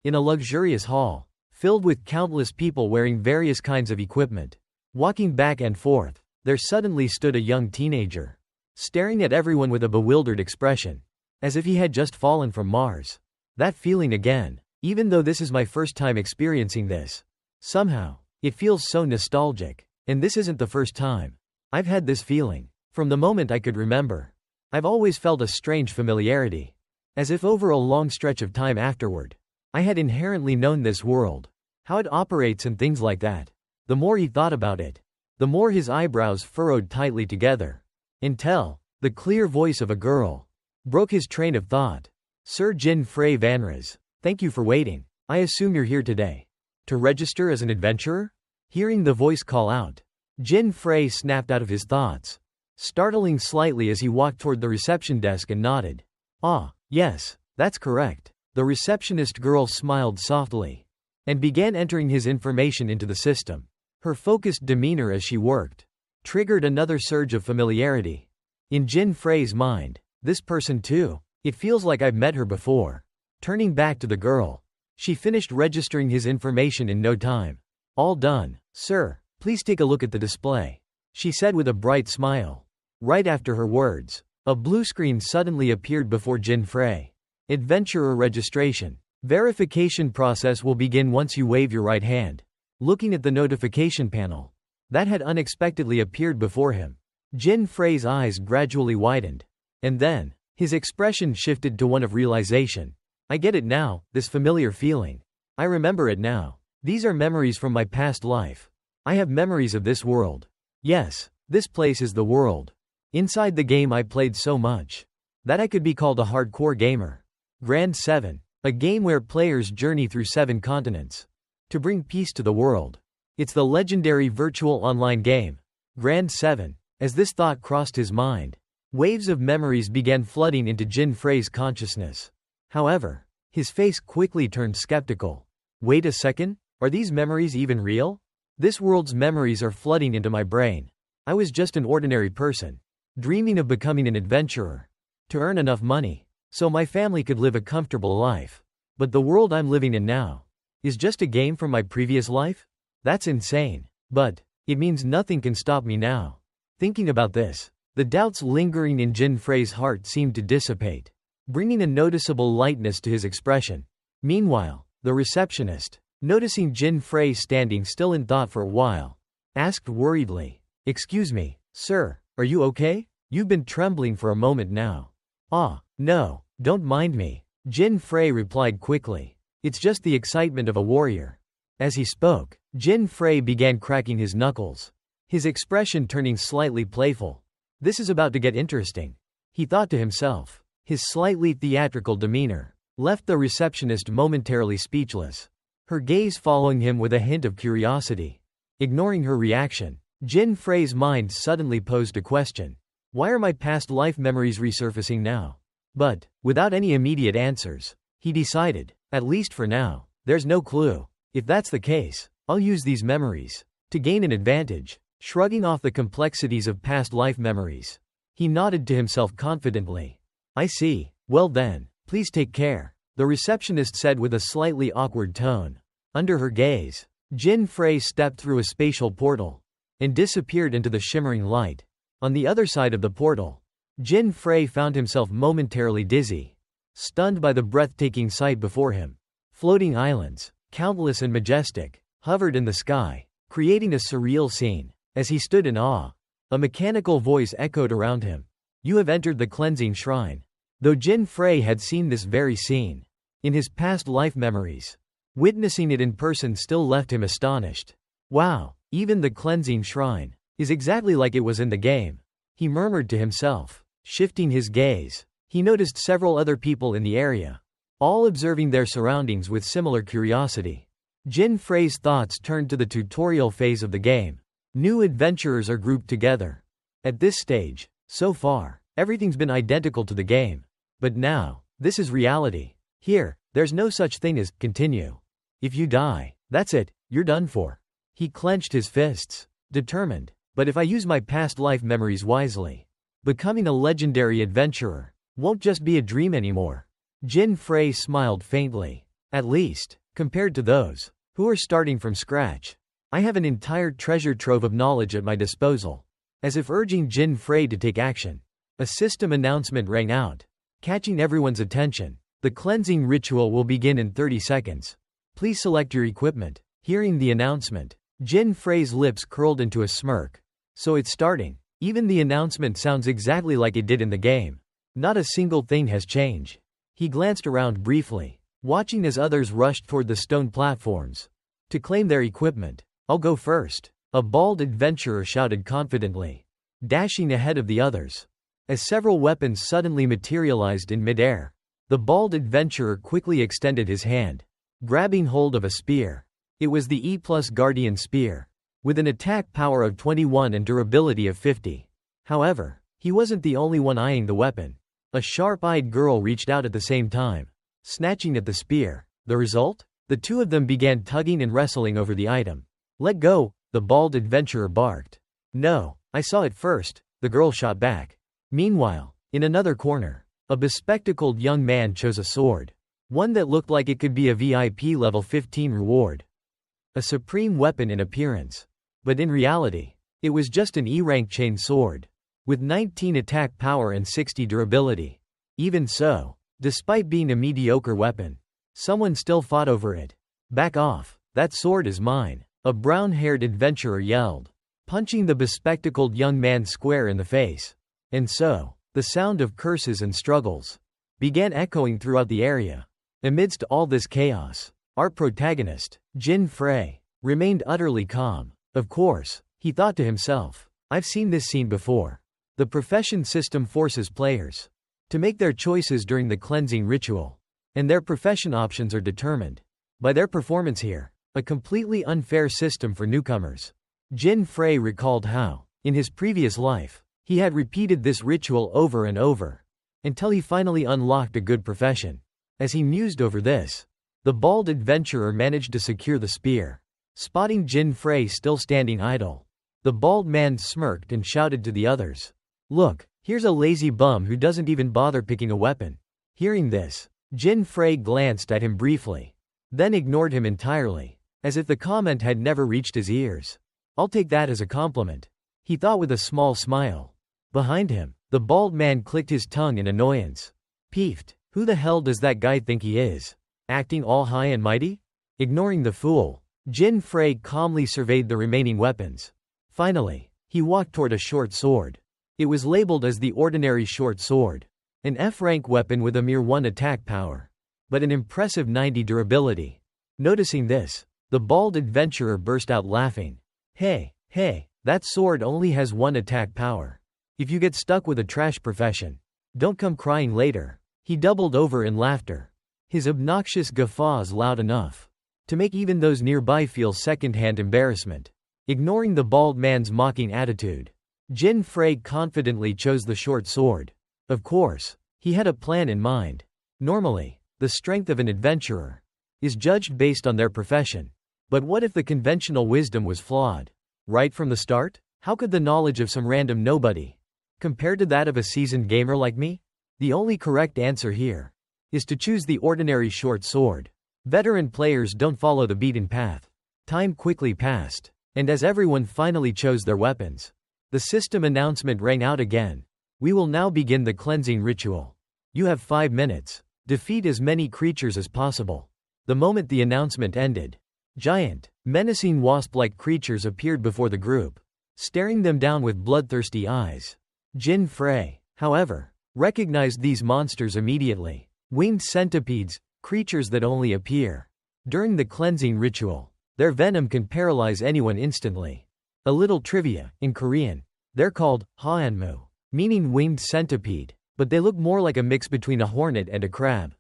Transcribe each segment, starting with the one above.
in a luxurious hall, filled with countless people wearing various kinds of equipment. Walking back and forth, there suddenly stood a young teenager, staring at everyone with a bewildered expression, as if he had just fallen from Mars. That feeling again, even though this is my first time experiencing this. Somehow, it feels so nostalgic, and this isn't the first time I've had this feeling. From the moment I could remember, I've always felt a strange familiarity, as if over a long stretch of time afterward, I had inherently known this world, how it operates and things like that. The more he thought about it, the more his eyebrows furrowed tightly together, until the clear voice of a girl broke his train of thought. Sir Jinfrey Vanras, thank you for waiting. I assume you're here today to register as an adventurer? Hearing the voice call out, Jinfrey snapped out of his thoughts, startling slightly as he walked toward the reception desk and nodded. Ah, yes, that's correct. The receptionist girl smiled softly and began entering his information into the system. Her focused demeanor as she worked triggered another surge of familiarity. In Jinfrey's mind, this person too, it feels like I've met her before. Turning back to the girl, she finished registering his information in no time. All done, sir, please take a look at the display, she said with a bright smile. Right after her words, a blue screen suddenly appeared before Jinfrey. Adventurer registration. Verification process will begin once you wave your right hand. Looking at the notification panel that had unexpectedly appeared before him, Jinfrey's eyes gradually widened, and then his expression shifted to one of realization. I get it now, this familiar feeling. I remember it now. These are memories from my past life. I have memories of this world. Yes, this place is the world. Inside the game I played so much that I could be called a hardcore gamer. Grand 7, a game where players journey through 7 continents to bring peace to the world. It's the legendary virtual online game, Grand 7. As this thought crossed his mind, waves of memories began flooding into Jinfrey's consciousness. However, his face quickly turned skeptical. Wait a second, are these memories even real? This world's memories are flooding into my brain. I was just an ordinary person, dreaming of becoming an adventurer, to earn enough money so my family could live a comfortable life. But the world I'm living in now is just a game from my previous life? That's insane. But it means nothing can stop me now. Thinking about this, the doubts lingering in Jinfrey's heart seemed to dissipate, bringing a noticeable lightness to his expression. Meanwhile, the receptionist, noticing Jinfrey standing still in thought for a while, asked worriedly, "Excuse me, sir, are you okay? You've been trembling for a moment now." "Ah, no, don't mind me," Jinfrey replied quickly. "It's just the excitement of a warrior." As he spoke, Jinfrey began cracking his knuckles, his expression turning slightly playful. This is about to get interesting, he thought to himself. His slightly theatrical demeanor left the receptionist momentarily speechless, her gaze following him with a hint of curiosity. Ignoring her reaction, Jinfrey's mind suddenly posed a question. Why are my past life memories resurfacing now? But, without any immediate answers, he decided, at least for now, there's no clue. If that's the case, I'll use these memories to gain an advantage. Shrugging off the complexities of past life memories, he nodded to himself confidently. I see. Well then, please take care, the receptionist said with a slightly awkward tone. Under her gaze, Jinfrey stepped through a spatial portal and disappeared into the shimmering light. On the other side of the portal, Jinfrey found himself momentarily dizzy, stunned by the breathtaking sight before him. Floating islands, countless and majestic, hovered in the sky, creating a surreal scene. As he stood in awe, a mechanical voice echoed around him. You have entered the cleansing shrine. Though Jinfrey had seen this very scene in his past life memories, witnessing it in person still left him astonished. Wow, even the cleansing shrine is exactly like it was in the game, he murmured to himself. Shifting his gaze, he noticed several other people in the area, all observing their surroundings with similar curiosity. Jinfrey's thoughts turned to the tutorial phase of the game. New adventurers are grouped together. At this stage, so far, everything's been identical to the game. But now, this is reality. Here, there's no such thing as continue. If you die, that's it, you're done for. He clenched his fists, determined. But if I use my past life memories wisely, becoming a legendary adventurer won't just be a dream anymore. Jinfrey smiled faintly At least, compared to those who are starting from scratch. I have an entire treasure trove of knowledge at my disposal. As if urging Jinfrey to take action, a system announcement rang out, catching everyone's attention. The cleansing ritual will begin in 30 seconds. Please select your equipment. Hearing the announcement, Jinfrey's lips curled into a smirk. So it's starting. Even the announcement sounds exactly like it did in the game. Not a single thing has changed. He glanced around briefly, watching as others rushed toward the stone platforms to claim their equipment. I'll go first, a bald adventurer shouted confidently, dashing ahead of the others. As several weapons suddenly materialized in midair, the bald adventurer quickly extended his hand, grabbing hold of a spear. It was the E+ Guardian Spear, with an attack power of 21 and durability of 50. However, he wasn't the only one eyeing the weapon. A sharp-eyed girl reached out at the same time, snatching at the spear. The result? The two of them began tugging and wrestling over the item. Let go, the bald adventurer barked. No, I saw it first, the girl shot back. Meanwhile, in another corner, a bespectacled young man chose a sword. One that looked like it could be a VIP level 15 reward. A supreme weapon in appearance. But in reality, it was just an E-rank chain sword, with 19 attack power and 60 durability. Even so, despite being a mediocre weapon, someone still fought over it. Back off, that sword is mine, a brown-haired adventurer yelled, punching the bespectacled young man square in the face. And so, the sound of curses and struggles began echoing throughout the area. Amidst all this chaos, our protagonist, Jinfrey, remained utterly calm. Of course, he thought to himself, I've seen this scene before. The profession system forces players to make their choices during the cleansing ritual, and their profession options are determined by their performance here. A completely unfair system for newcomers. Jinfrey recalled how, in his previous life, he had repeated this ritual over and over, until he finally unlocked a good profession. As he mused over this, the bald adventurer managed to secure the spear. Spotting Jinfrey still standing idle, the bald man smirked and shouted to the others, Look, here's a lazy bum who doesn't even bother picking a weapon. Hearing this, Jinfrey glanced at him briefly, then ignored him entirely, as if the comment had never reached his ears. I'll take that as a compliment, he thought with a small smile. Behind him, the bald man clicked his tongue in annoyance. Peeved, who the hell does that guy think he is? Acting all high and mighty? Ignoring the fool, Jinfrey calmly surveyed the remaining weapons. Finally, he walked toward a short sword. It was labeled as the ordinary short sword, an F-rank weapon with a mere 1 attack power, but an impressive 90 durability. Noticing this, the bald adventurer burst out laughing. Hey, that sword only has 1 attack power. If you get stuck with a trash profession, don't come crying later. He doubled over in laughter, his obnoxious guffaws loud enough to make even those nearby feel second-hand embarrassment. Ignoring the bald man's mocking attitude, Jinfrey confidently chose the short sword. Of course, he had a plan in mind. Normally, the strength of an adventurer is judged based on their profession. But what if the conventional wisdom was flawed? Right from the start? How could the knowledge of some random nobody compare to that of a seasoned gamer like me? The only correct answer here is to choose the ordinary short sword. Veteran players don't follow the beaten path. Time quickly passed, and as everyone finally chose their weapons, the system announcement rang out again. We will now begin the cleansing ritual. You have 5 minutes. Defeat as many creatures as possible. The moment the announcement ended, giant, menacing wasp-like creatures appeared before the group, staring them down with bloodthirsty eyes. Jinfrey, however, recognized these monsters immediately. Winged centipedes, creatures that only appear during the cleansing ritual. Their venom can paralyze anyone instantly. A little trivia, in Korean, they're called haenmu, meaning winged centipede, but they look more like a mix between a hornet and a crab,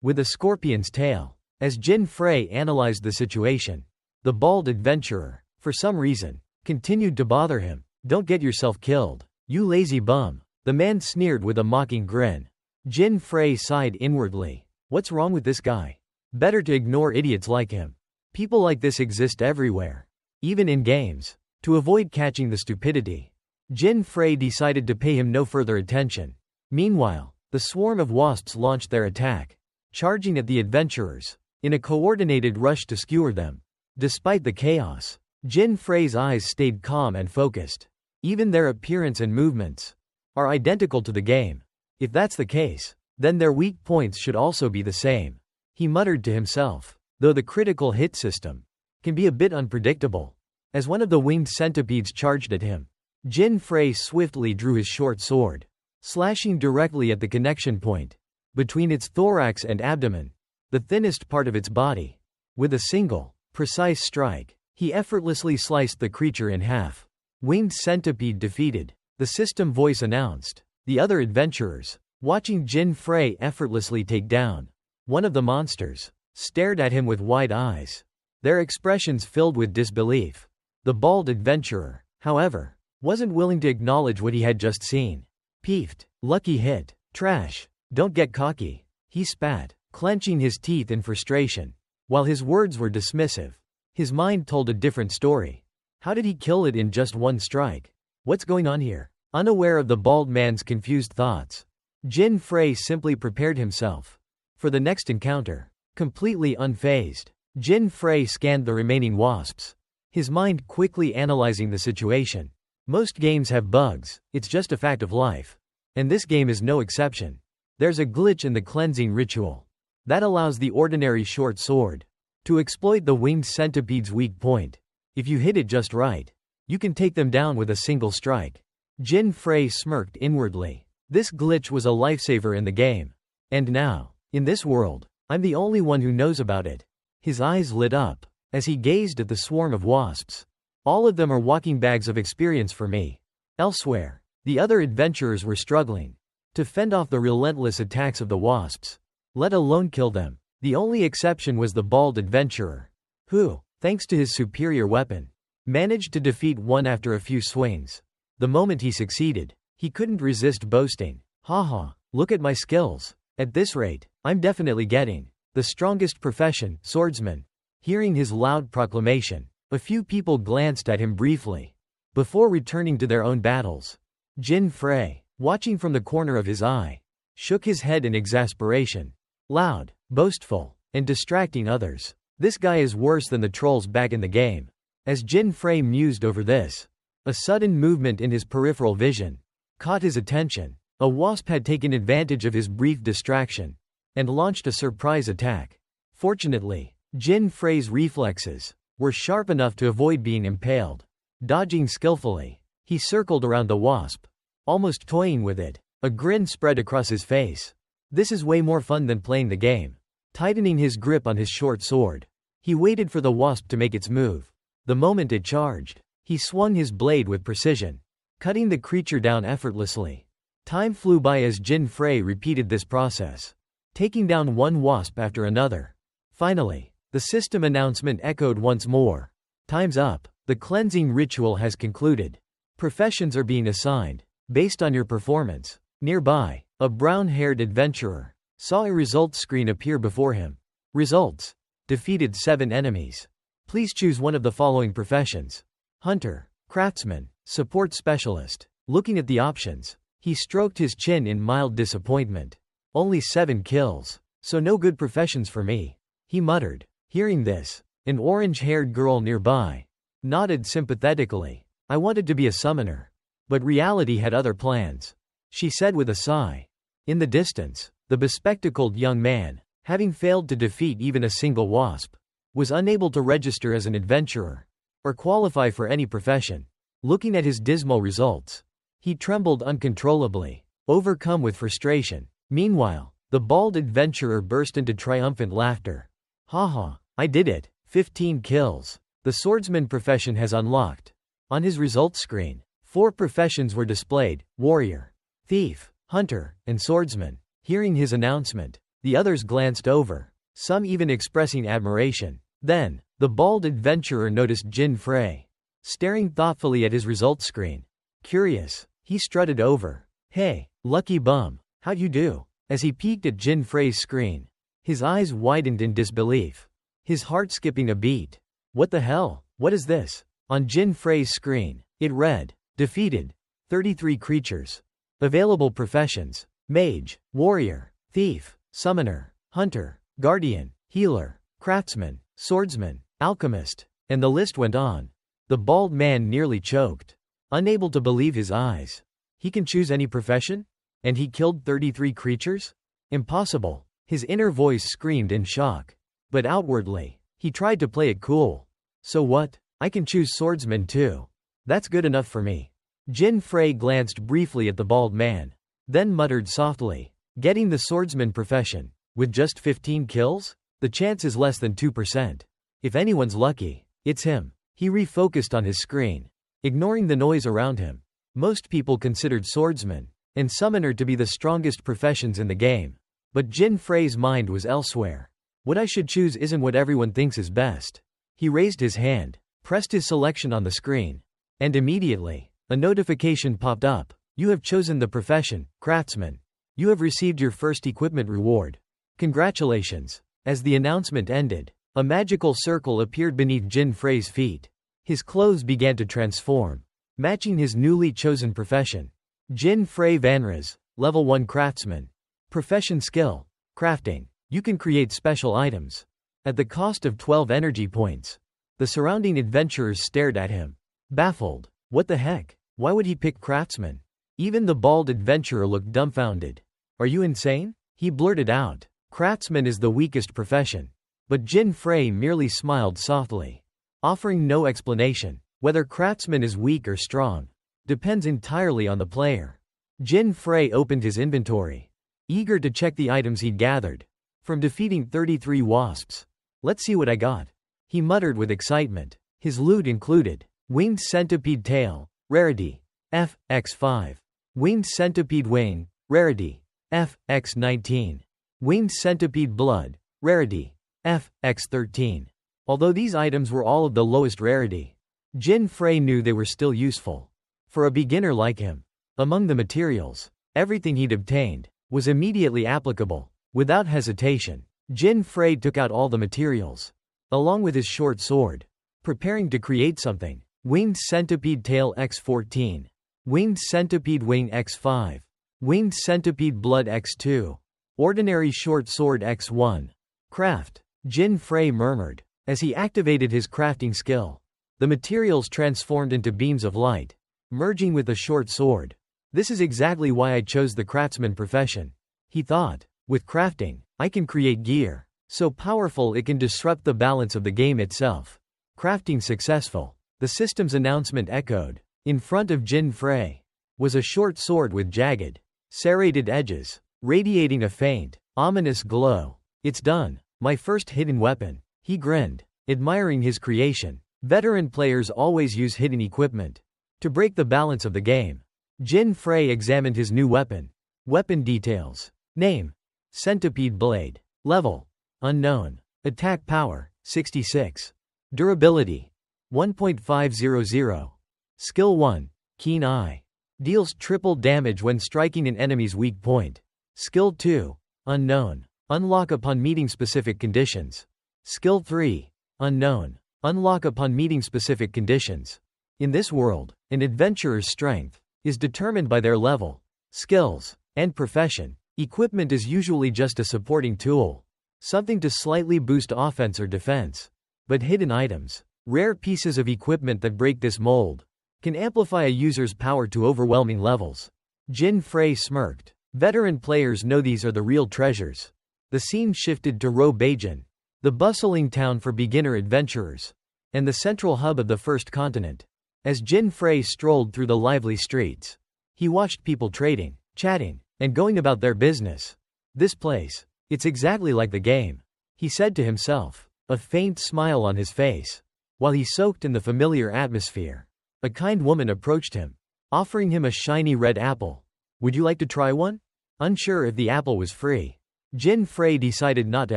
with a scorpion's tail. As Jinfrey analyzed the situation, the bald adventurer, for some reason, continued to bother him. Don't get yourself killed, you lazy bum, the man sneered with a mocking grin. Jinfrey sighed inwardly. What's wrong with this guy? Better to ignore idiots like him. People like this exist everywhere, even in games. To avoid catching the stupidity, Jinfrey decided to pay him no further attention. Meanwhile, the swarm of wasps launched their attack, charging at the adventurers. in a coordinated rush to skewer them. Despite the chaos, Jinfrey's eyes stayed calm and focused. Even their appearance and movements are identical to the game. If that's the case, then their weak points should also be the same. He muttered to himself, though the critical hit system can be a bit unpredictable. As one of the winged centipedes charged at him, Jinfrey swiftly drew his short sword, slashing directly at the connection point between its thorax and abdomen, the thinnest part of its body. With a single, precise strike, he effortlessly sliced the creature in half. Winged centipede defeated, the system voice announced. The other adventurers, watching Jinfrey effortlessly take down one of the monsters, stared at him with wide eyes, their expressions filled with disbelief. The bald adventurer, however, wasn't willing to acknowledge what he had just seen. Peeved, lucky hit, trash, don't get cocky, he spat, clenching his teeth in frustration. While his words were dismissive, his mind told a different story. How did he kill it in just one strike? What's going on here? Unaware of the bald man's confused thoughts, Jinfrey simply prepared himself for the next encounter. Completely unfazed, Jinfrey scanned the remaining wasps, his mind quickly analyzing the situation. Most games have bugs, it's just a fact of life. And this game is no exception. There's a glitch in the cleansing ritual that allows the ordinary short sword to exploit the winged centipede's weak point. If you hit it just right, you can take them down with a single strike. Jinfrey smirked inwardly. This glitch was a lifesaver in the game. And now, in this world, I'm the only one who knows about it. His eyes lit up as he gazed at the swarm of wasps. All of them are walking bags of experience for me. Elsewhere, the other adventurers were struggling to fend off the relentless attacks of the wasps, let alone kill them. The only exception was the bald adventurer, who, thanks to his superior weapon, managed to defeat one after a few swings. The moment he succeeded, he couldn't resist boasting. Haha, look at my skills. At this rate, I'm definitely getting the strongest profession, swordsman. Hearing his loud proclamation, a few people glanced at him briefly before returning to their own battles. Jinfrey, watching from the corner of his eye, shook his head in exasperation. Loud, boastful, and distracting others. This guy is worse than the trolls back in the game. As Jinfrey mused over this, a sudden movement in his peripheral vision caught his attention. A wasp had taken advantage of his brief distraction and launched a surprise attack. Fortunately, Jinfrey's reflexes were sharp enough to avoid being impaled. Dodging skillfully, he circled around the wasp, almost toying with it. A grin spread across his face. This is way more fun than playing the game. Tightening his grip on his short sword, he waited for the wasp to make its move. The moment it charged, he swung his blade with precision, cutting the creature down effortlessly. Time flew by as Jinfrey repeated this process, taking down one wasp after another. Finally, the system announcement echoed once more. Time's up. The cleansing ritual has concluded. Professions are being assigned based on your performance. Nearby, a brown-haired adventurer saw a results screen appear before him. Results: defeated 7 enemies. Please choose one of the following professions: hunter, craftsman, support specialist. Looking at the options, he stroked his chin in mild disappointment. Only 7 kills, so no good professions for me, he muttered. Hearing this, an orange-haired girl nearby nodded sympathetically. I wanted to be a summoner, but reality had other plans, she said with a sigh. In the distance, the bespectacled young man, having failed to defeat even a single wasp, was unable to register as an adventurer or qualify for any profession. Looking at his dismal results, he trembled uncontrollably, overcome with frustration. Meanwhile, the bald adventurer burst into triumphant laughter. Haha, I did it. 15 kills. The swordsman profession has unlocked. On his results screen, 4 professions were displayed: warrior, thief, hunter, and swordsman. Hearing his announcement, the others glanced over, some even expressing admiration. Then, the bald adventurer noticed Jinfrey staring thoughtfully at his results screen. Curious, he strutted over. Hey, lucky bum, how'd you do? As he peeked at Jinfrey's screen, his eyes widened in disbelief, his heart skipping a beat. What the hell? What is this? On Jinfrey's screen, it read, defeated 33 creatures. Available professions: mage, warrior, thief, summoner, hunter, guardian, healer, craftsman, swordsman, alchemist, and the list went on. The bald man nearly choked, unable to believe his eyes. He can choose any profession? And he killed 33 creatures? Impossible. His inner voice screamed in shock. But outwardly, he tried to play it cool. So what? I can choose swordsman too. That's good enough for me. Jinfrey glanced briefly at the bald man, then muttered softly, getting the swordsman profession, with just 15 kills? The chance is less than 2%. If anyone's lucky, it's him. He refocused on his screen, ignoring the noise around him. Most people considered swordsman and summoner to be the strongest professions in the game. But Jinfrey's mind was elsewhere. What I should choose isn't what everyone thinks is best. He raised his hand, pressed his selection on the screen, and immediately, a notification popped up. You have chosen the profession, craftsman. You have received your first equipment reward. Congratulations. As the announcement ended, a magical circle appeared beneath Jinfrey's feet. His clothes began to transform, matching his newly chosen profession. Jinfrey Vanraz, Level 1 Craftsman. Profession skill, crafting. You can create special items. At the cost of 12 energy points. The surrounding adventurers stared at him, baffled. What the heck? Why would he pick craftsman? Even the bald adventurer looked dumbfounded. Are you insane? He blurted out. Craftsman is the weakest profession. But Jinfrey merely smiled softly, offering no explanation. Whether craftsman is weak or strong depends entirely on the player. Jinfrey opened his inventory, eager to check the items he'd gathered from defeating 33 wasps. Let's see what I got, he muttered with excitement. His loot included winged centipede tail, rarity FX5, winged centipede wing, rarity FX19, winged centipede blood, rarity FX13. Although these items were all of the lowest rarity, Jinfrey knew they were still useful for a beginner like him. Among the materials, everything he'd obtained was immediately applicable. Without hesitation, Jinfrey took out all the materials, along with his short sword, preparing to create something. Winged centipede tail X14, winged centipede wing X5, winged centipede blood X2, ordinary short sword X1. Craft, Jinfrey murmured, as he activated his crafting skill. The materials transformed into beams of light, merging with the short sword. This is exactly why I chose the craftsman profession, he thought. With crafting, I can create gear so powerful it can disrupt the balance of the game itself. Crafting successful. The system's announcement echoed. In front of Jinfrey was a short sword with jagged, serrated edges, radiating a faint, ominous glow. It's done. My first hidden weapon. He grinned, admiring his creation. Veteran players always use hidden equipment to break the balance of the game. Jinfrey examined his new weapon. Weapon details. Name: Centipede Blade. Level: Unknown. Attack power: 66. Durability: 1.500. Skill 1: Keen Eye. Deals triple damage when striking an enemy's weak point. Skill 2: Unknown. Unlock upon meeting specific conditions. Skill 3: Unknown. Unlock upon meeting specific conditions. In this world, an adventurer's strength is determined by their level, skills, and profession. Equipment is usually just a supporting tool, something to slightly boost offense or defense. But hidden items, rare pieces of equipment that break this mold, can amplify a user's power to overwhelming levels. Jinfrey smirked. Veteran players know these are the real treasures. The scene shifted to Ro-Bajan, the bustling town for beginner adventurers, and the central hub of the first continent. As Jinfrey strolled through the lively streets, he watched people trading, chatting, and going about their business. This place, it's exactly like the game, he said to himself, a faint smile on his face. While he soaked in the familiar atmosphere, a kind woman approached him, offering him a shiny red apple. Would you like to try one? Unsure if the apple was free, Jinfrey decided not to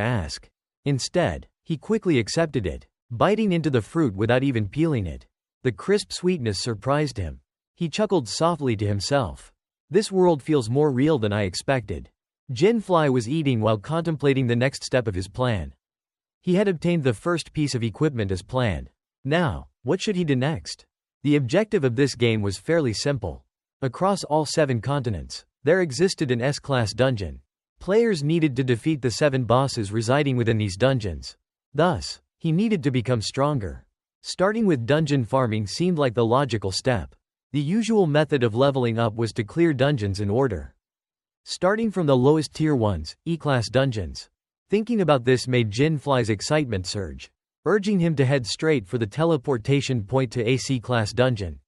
ask. Instead, he quickly accepted it, biting into the fruit without even peeling it. The crisp sweetness surprised him. He chuckled softly to himself. This world feels more real than I expected. Jinfrey was eating while contemplating the next step of his plan. He had obtained the first piece of equipment as planned. Now, what should he do next? The objective of this game was fairly simple. Across all 7 continents, there existed an S-class dungeon. Players needed to defeat the 7 bosses residing within these dungeons. Thus, he needed to become stronger. Starting with dungeon farming seemed like the logical step. The usual method of leveling up was to clear dungeons in order, starting from the lowest tier ones, E-class dungeons. Thinking about this made Jinfrey's excitement surge, urging him to head straight for the teleportation point to a C-class dungeon.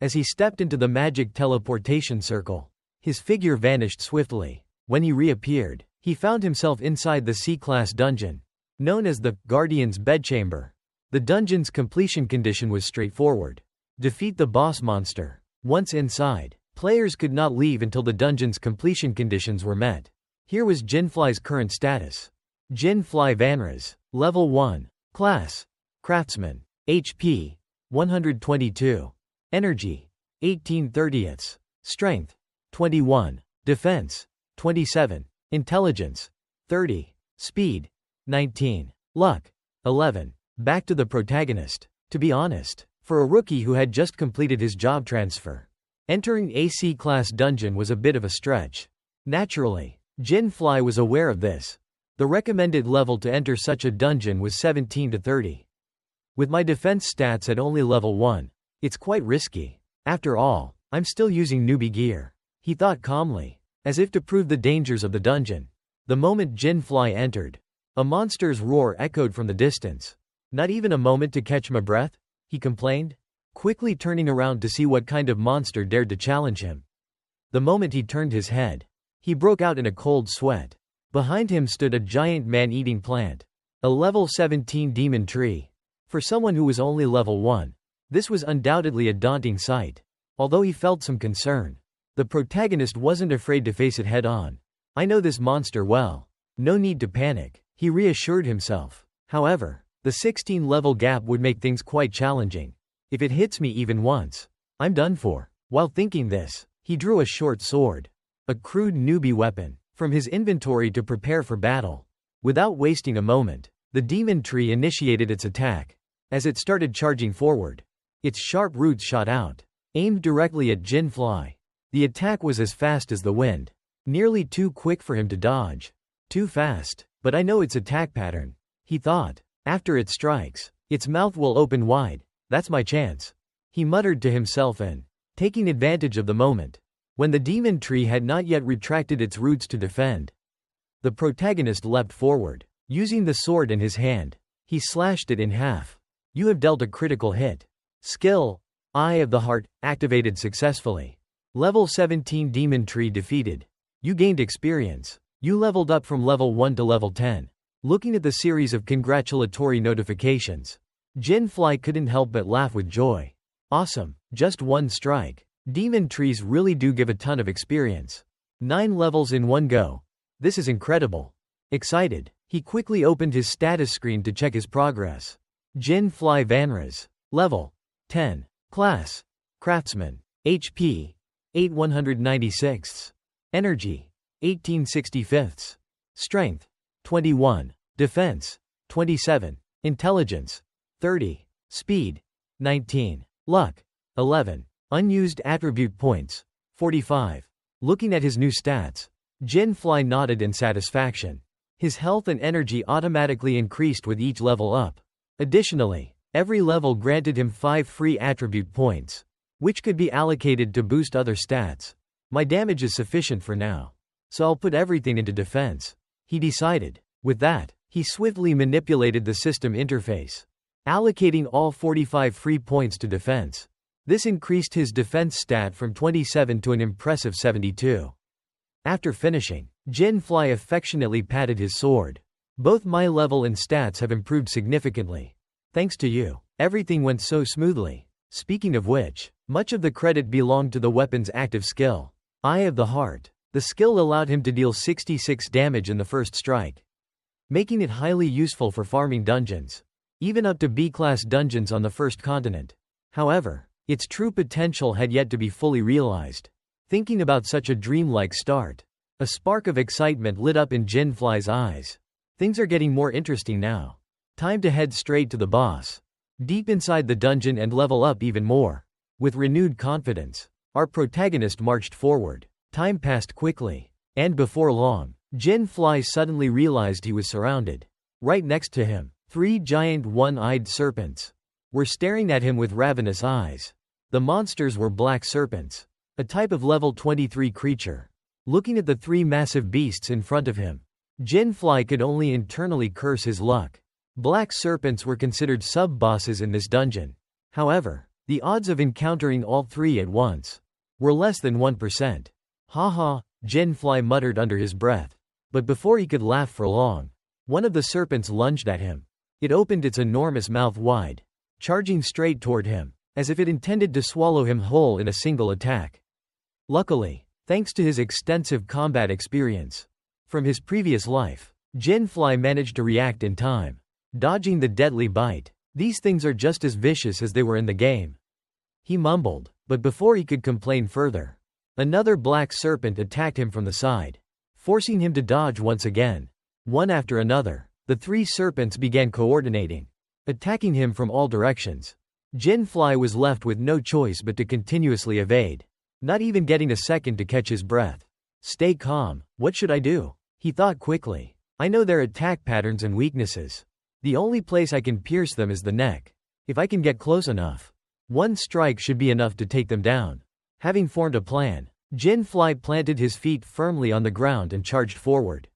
As he stepped into the magic teleportation circle, his figure vanished swiftly. When he reappeared, he found himself inside the C-class dungeon, known as the Guardian's Bedchamber. The dungeon's completion condition was straightforward. Defeat the boss monster. Once inside, players could not leave until the dungeon's completion conditions were met. Here was Jinfrey's current status. Jinfrey Vanras, Level 1. Class: Craftsman. HP: 122. Energy: 18/30. Strength: 21. Defense: 27. Intelligence: 30. Speed: 19. Luck: 11. Back to the protagonist. To be honest, for a rookie who had just completed his job transfer, entering a C-class dungeon was a bit of a stretch. Naturally, Jinfrey was aware of this. The recommended level to enter such a dungeon was 17 to 30. With my defense stats at only level 1, it's quite risky. After all, I'm still using newbie gear, he thought calmly, as if to prove the dangers of the dungeon. The moment Jinfrey entered, a monster's roar echoed from the distance. Not even a moment to catch my breath? He complained, quickly turning around to see what kind of monster dared to challenge him. The moment he turned his head, he broke out in a cold sweat. Behind him stood a giant man-eating plant, a level 17 demon tree. For someone who was only level 1, this was undoubtedly a daunting sight. Although he felt some concern, the protagonist wasn't afraid to face it head-on. I know this monster well. No need to panic, he reassured himself. However, the 16-level gap would make things quite challenging. If it hits me even once, I'm done for. While thinking this, he drew a short sword, a crude newbie weapon, from his inventory to prepare for battle. Without wasting a moment, the demon tree initiated its attack. As it started charging forward, its sharp roots shot out, aimed directly at Jinfrey. The attack was as fast as the wind, nearly too quick for him to dodge. Too fast, but I know its attack pattern, he thought. After it strikes, its mouth will open wide. That's my chance, he muttered to himself and, taking advantage of the moment, when the demon tree had not yet retracted its roots to defend, the protagonist leapt forward. Using the sword in his hand, he slashed it in half. You have dealt a critical hit. Skill: Eye of the Heart, activated successfully. Level 17 demon tree defeated. You gained experience. You leveled up from level 1 to level 10. Looking at the series of congratulatory notifications, Jinfrey couldn't help but laugh with joy. Awesome, just one strike. Demon trees really do give a ton of experience. 9 levels in one go. This is incredible. Excited, he quickly opened his status screen to check his progress. Jinfrey Vanras, Level 10. Class: Craftsman. HP: 8196. Energy: 18/65. Strength: 21. Defense: 27. Intelligence: 30. Speed: 19. Luck: 11. Unused attribute points: 45. Looking at his new stats, Jinfrey nodded in satisfaction. His health and energy automatically increased with each level up. Additionally, every level granted him 5 free attribute points, which could be allocated to boost other stats. My damage is sufficient for now, so I'll put everything into defense, he decided. With that, he swiftly manipulated the system interface, allocating all 45 free points to defense. This increased his defense stat from 27 to an impressive 72. After finishing, Jinfrey affectionately patted his sword. Both my level and stats have improved significantly. Thanks to you, everything went so smoothly. Speaking of which, much of the credit belonged to the weapon's active skill, Eye of the Heart. The skill allowed him to deal 66 damage in the first strike, making it highly useful for farming dungeons, even up to B-class dungeons on the first continent. However, its true potential had yet to be fully realized. Thinking about such a dreamlike start, a spark of excitement lit up in Jinfrey's eyes. Things are getting more interesting now. Time to head straight to the boss, deep inside the dungeon, and level up even more. With renewed confidence, our protagonist marched forward. Time passed quickly, and before long, Jinfrey suddenly realized he was surrounded. Right next to him, 3 giant one-eyed serpents were staring at him with ravenous eyes. The monsters were black serpents, a type of level 23 creature. Looking at the 3 massive beasts in front of him, Jinfrey could only internally curse his luck. Black serpents were considered sub-bosses in this dungeon. However, the odds of encountering all 3 at once were less than 1%. Haha, Jinfrey muttered under his breath. But before he could laugh for long, one of the serpents lunged at him. It opened its enormous mouth wide, charging straight toward him, as if it intended to swallow him whole in a single attack. Luckily, thanks to his extensive combat experience from his previous life, Jinfrey managed to react in time, dodging the deadly bite. These things are just as vicious as they were in the game, he mumbled, but before he could complain further, another black serpent attacked him from the side, forcing him to dodge once again. One after another, the 3 serpents began coordinating, attacking him from all directions. Jinfrey was left with no choice but to continuously evade, not even getting a second to catch his breath. Stay calm, what should I do? He thought quickly. I know their attack patterns and weaknesses. The only place I can pierce them is the neck. If I can get close enough, one strike should be enough to take them down. Having formed a plan, Jinfrey planted his feet firmly on the ground and charged forward,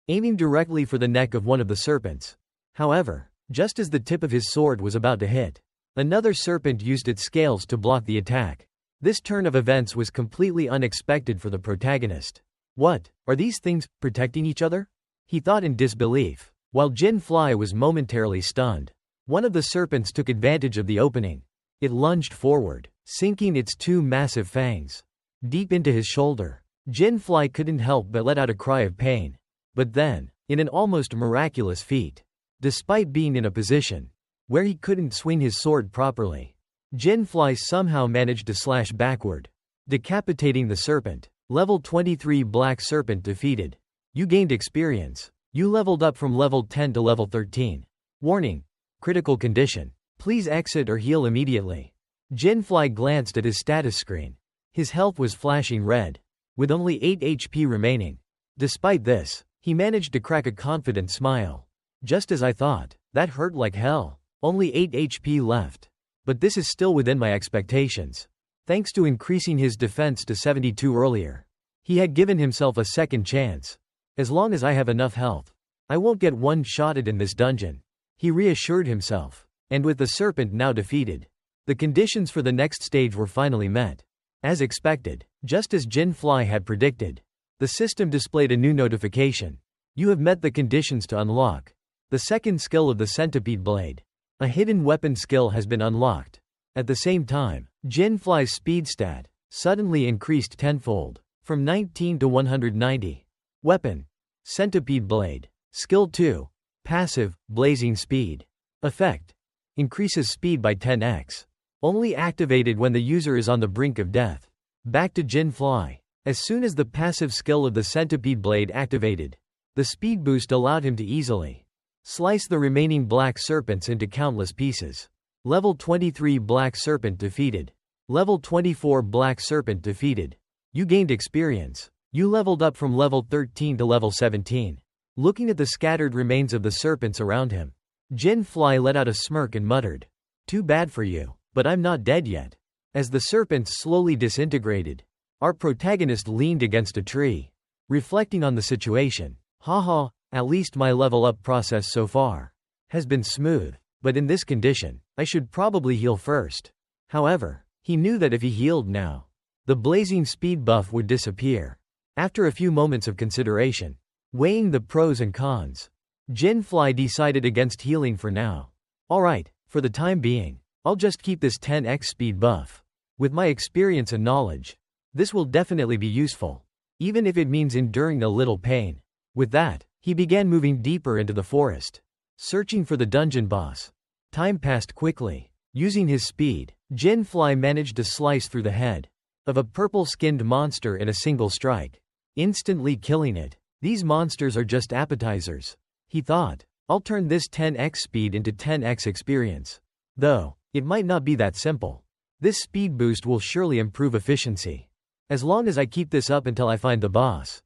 aiming directly for the neck of one of the serpents. However, just as the tip of his sword was about to hit, another serpent used its scales to block the attack. This turn of events was completely unexpected for the protagonist. What, are these things protecting each other? He thought in disbelief. While Jinfrey was momentarily stunned, one of the serpents took advantage of the opening. It lunged forward, sinking its 2 massive fangs deep into his shoulder. Jinfrey couldn't help but let out a cry of pain. But then, in an almost miraculous feat, despite being in a position where he couldn't swing his sword properly, Jinfrey somehow managed to slash backward, decapitating the serpent. Level 23 black serpent defeated. You gained experience. You leveled up from level 10 to level 13. Warning: critical condition. Please exit or heal immediately. Jinfrey glanced at his status screen. His health was flashing red, with only 8 HP remaining. Despite this, he managed to crack a confident smile. Just as I thought. That hurt like hell. Only 8 HP left. But this is still within my expectations. Thanks to increasing his defense to 72 earlier, he had given himself a second chance. As long as I have enough health, I won't get one-shotted in this dungeon, he reassured himself. And with the serpent now defeated, the conditions for the next stage were finally met. As expected, just as Jinfrey had predicted, the system displayed a new notification. You have met the conditions to unlock the second skill of the centipede blade. A hidden weapon skill has been unlocked. At the same time, Jinfrey's speed stat suddenly increased tenfold, from 19 to 190. Weapon: Centipede Blade. Skill 2. Passive: Blazing Speed. Effect: increases speed by 10x. Only activated when the user is on the brink of death. Back to Jinfrey. As soon as the passive skill of the Centipede Blade activated, the speed boost allowed him to easily slice the remaining black serpents into countless pieces. Level 23 Black Serpent defeated. Level 24 Black Serpent defeated. You gained experience. You leveled up from level 13 to level 17. Looking at the scattered remains of the serpents around him, Jinfrey let out a smirk and muttered, "Too bad for you, but I'm not dead yet." As the serpents slowly disintegrated, our protagonist leaned against a tree, reflecting on the situation. Haha, at least my level up process so far has been smooth, but in this condition, I should probably heal first. However, he knew that if he healed now, the blazing speed buff would disappear. After a few moments of consideration, weighing the pros and cons, Jinfrey decided against healing for now. Alright, for the time being, I'll just keep this 10x speed buff. With my experience and knowledge, this will definitely be useful, even if it means enduring a little pain. With that, he began moving deeper into the forest, searching for the dungeon boss. Time passed quickly. Using his speed, Jinfrey managed to slice through the head of a purple-skinned monster in a single strike, instantly killing it. These monsters are just appetizers, he thought. I'll turn this 10x speed into 10x experience. Though, it might not be that simple. This speed boost will surely improve efficiency. As long as I keep this up until I find the boss,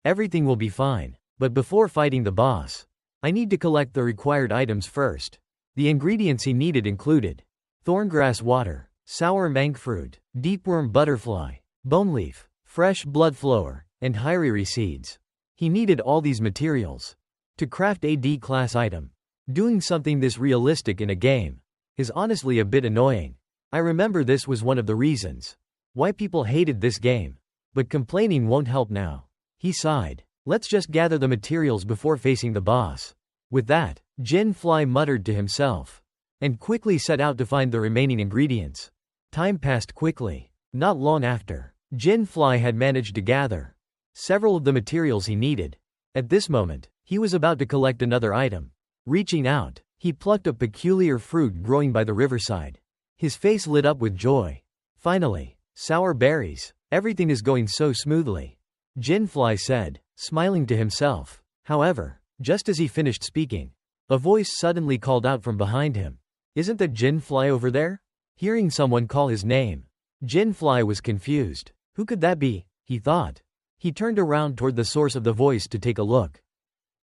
everything will be fine. But before fighting the boss, I need to collect the required items first. The ingredients he needed included thorngrass water, sour mank fruit, deepworm butterfly, bone leaf, fresh blood flower, and hiriri seeds. He needed all these materials to craft a D-class item. Doing something this realistic in a game is honestly a bit annoying. I remember this was one of the reasons why people hated this game. But complaining won't help now. He sighed. Let's just gather the materials before facing the boss. With that, Jinfrey muttered to himself and quickly set out to find the remaining ingredients. Time passed quickly. Not long after, Jinfrey had managed to gather several of the materials he needed. At this moment, he was about to collect another item. Reaching out, he plucked a peculiar fruit growing by the riverside. His face lit up with joy. Finally, sour berries. Everything is going so smoothly, Jinfrey said, smiling to himself. However, just as he finished speaking, a voice suddenly called out from behind him. Isn't that Jinfrey over there? Hearing someone call his name, Jinfrey was confused. Who could that be? He thought. He turned around toward the source of the voice to take a look.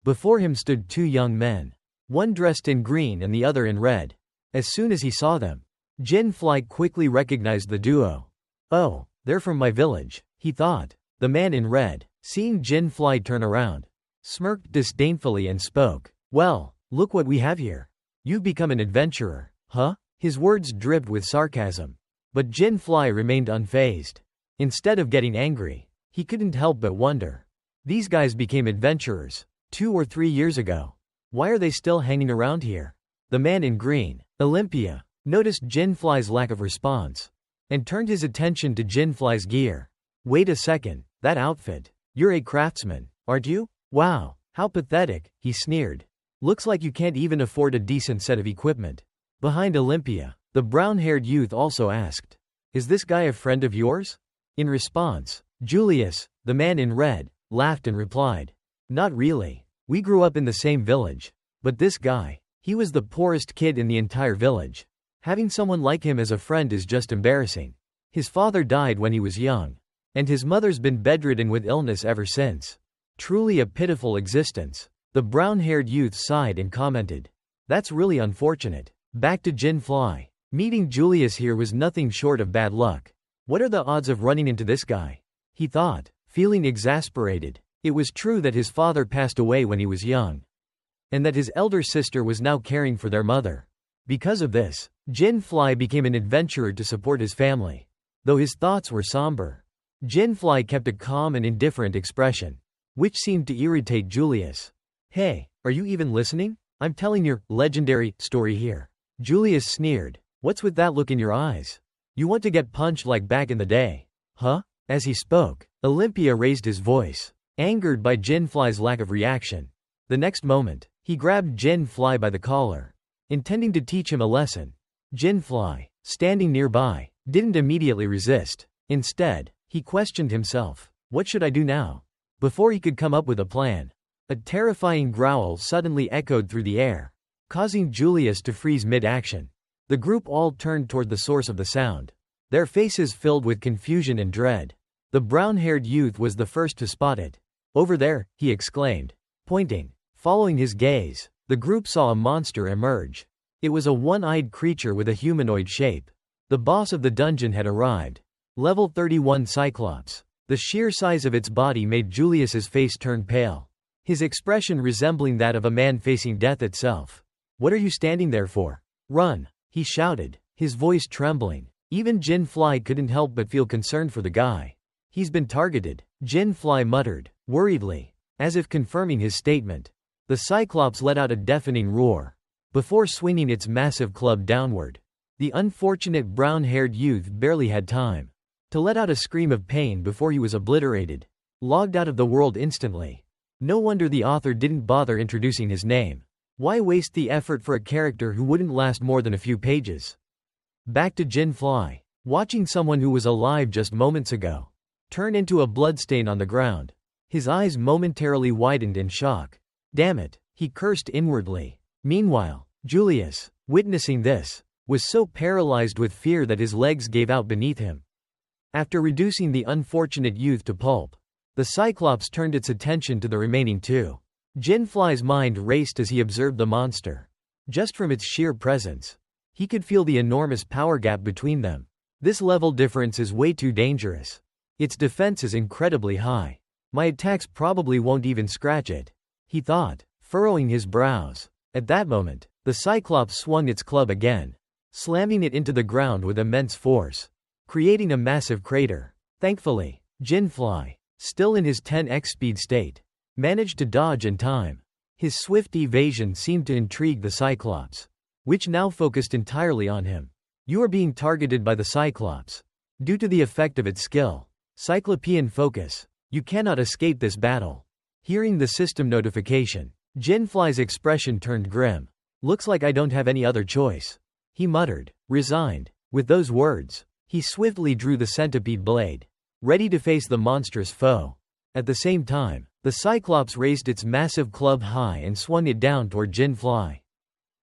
Before him stood two young men, one dressed in green and the other in red. As soon as he saw them, Jinfrey quickly recognized the duo. Oh, they're from my village, he thought. The man in red, seeing Jinfrey turn around, smirked disdainfully and spoke. Well, look what we have here. You've become an adventurer, huh? His words dripped with sarcasm. But Jinfrey remained unfazed. Instead of getting angry, he couldn't help but wonder. These guys became adventurers 2 or 3 years ago. Why are they still hanging around here? The man in green, Olympia, noticed Jinfrey's lack of response and turned his attention to Jinfrey's gear. Wait a second, that outfit. You're a craftsman, aren't you? Wow, how pathetic, he sneered. Looks like you can't even afford a decent set of equipment. Behind Olympia, the brown-haired youth also asked, is this guy a friend of yours? In response, Julius, the man in red, laughed and replied, not really. We grew up in the same village. But this guy, he was the poorest kid in the entire village. Having someone like him as a friend is just embarrassing. His father died when he was young, and his mother's been bedridden with illness ever since. Truly a pitiful existence. The brown-haired youth sighed and commented, that's really unfortunate. Back to Jinfrey. Meeting Julius here was nothing short of bad luck. What are the odds of running into this guy? He thought, feeling exasperated. It was true that his father passed away when he was young, and that his elder sister was now caring for their mother. Because of this, Jinfrey became an adventurer to support his family. Though his thoughts were somber, Jinfrey kept a calm and indifferent expression, which seemed to irritate Julius. Hey, are you even listening? I'm telling your legendary story here. Julius sneered. What's with that look in your eyes? You want to get punched like back in the day? Huh? As he spoke, Olympia raised his voice, angered by Jinfrey's lack of reaction. The next moment, he grabbed Jinfrey by the collar, intending to teach him a lesson. Jinfrey, standing nearby, didn't immediately resist. Instead, he questioned himself. What should I do now? Before he could come up with a plan, a terrifying growl suddenly echoed through the air, causing Julius to freeze mid-action. The group all turned toward the source of the sound, their faces filled with confusion and dread. The brown-haired youth was the first to spot it. Over there, he exclaimed, pointing. Following his gaze, the group saw a monster emerge. It was a one-eyed creature with a humanoid shape. The boss of the dungeon had arrived. Level 31 Cyclops. The sheer size of its body made Julius's face turn pale, his expression resembling that of a man facing death itself. What are you standing there for? Run, he shouted, his voice trembling. Even Jinfrey couldn't help but feel concerned for the guy. He's been targeted, Jinfrey muttered, worriedly, as if confirming his statement. The Cyclops let out a deafening roar, before swinging its massive club downward. The unfortunate brown-haired youth barely had time to let out a scream of pain before he was obliterated, logged out of the world instantly. No wonder the author didn't bother introducing his name. Why waste the effort for a character who wouldn't last more than a few pages? Back to Jinfrey, watching someone who was alive just moments ago turn into a bloodstain on the ground. His eyes momentarily widened in shock. Damn it, he cursed inwardly. Meanwhile, Julius, witnessing this, was so paralyzed with fear that his legs gave out beneath him. After reducing the unfortunate youth to pulp, the Cyclops turned its attention to the remaining two. Jinfly's mind raced as he observed the monster. Just from its sheer presence, he could feel the enormous power gap between them. This level difference is way too dangerous. Its defense is incredibly high. My attacks probably won't even scratch it, he thought, furrowing his brows. At that moment, the Cyclops swung its club again, slamming it into the ground with immense force, creating a massive crater. Thankfully, Jinfly, still in his 10x speed state, managed to dodge in time. His swift evasion seemed to intrigue the Cyclops, which now focused entirely on him. You are being targeted by the Cyclops. Due to the effect of its skill, Cyclopean focus, you cannot escape this battle. Hearing the system notification, Jinfly's expression turned grim. Looks like I don't have any other choice, he muttered, resigned. With those words, he swiftly drew the centipede blade, ready to face the monstrous foe. At the same time, the Cyclops raised its massive club high and swung it down toward Jinfly.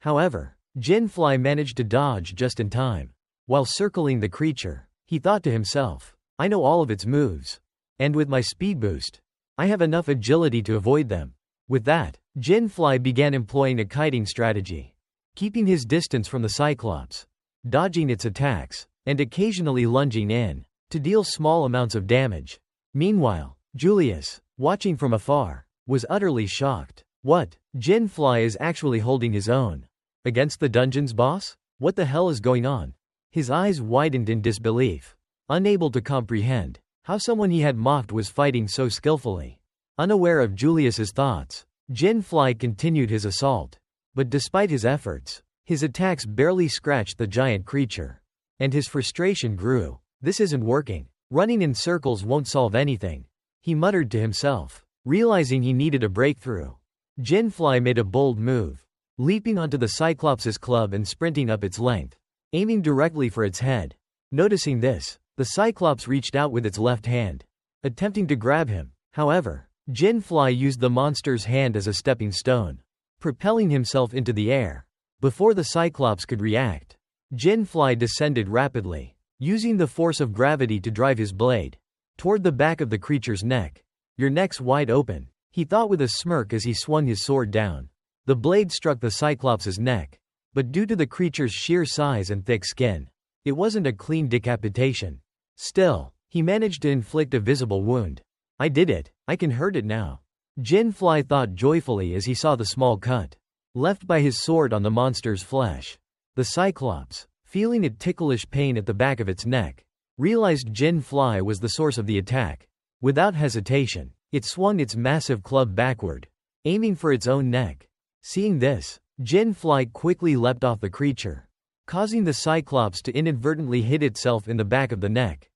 However, Jinfly managed to dodge just in time. While circling the creature, he thought to himself, I know all of its moves. And with my speed boost, I have enough agility to avoid them. With that, Jinfly began employing a kiting strategy, keeping his distance from the Cyclops, dodging its attacks, and occasionally lunging in to deal small amounts of damage. Meanwhile, Julius, watching from afar, was utterly shocked. What? Jinfly is actually holding his own against the dungeon's boss? What the hell is going on? His eyes widened in disbelief, unable to comprehend how someone he had mocked was fighting so skillfully. Unaware of Julius's thoughts, Jinfly continued his assault. But despite his efforts, his attacks barely scratched the giant creature. And his frustration grew. This isn't working. Running in circles won't solve anything, he muttered to himself. Realizing he needed a breakthrough, Jinfly made a bold move, leaping onto the Cyclops' club and sprinting up its length, aiming directly for its head. Noticing this, the Cyclops reached out with its left hand, attempting to grab him. However, Jinfly used the monster's hand as a stepping stone, propelling himself into the air. Before the Cyclops could react, Jinfly descended rapidly, using the force of gravity to drive his blade toward the back of the creature's neck. Your neck's wide open, he thought with a smirk as he swung his sword down. The blade struck the Cyclops' neck, but due to the creature's sheer size and thick skin, it wasn't a clean decapitation. Still, he managed to inflict a visible wound. I did it, I can hurt it now, Jinfly thought joyfully as he saw the small cut left by his sword on the monster's flesh. The Cyclops, feeling a ticklish pain at the back of its neck, realized Jinfly was the source of the attack. Without hesitation, it swung its massive club backward, aiming for its own neck. Seeing this, Jinfly quickly leapt off the creature, causing the Cyclops to inadvertently hit itself in the back of the neck.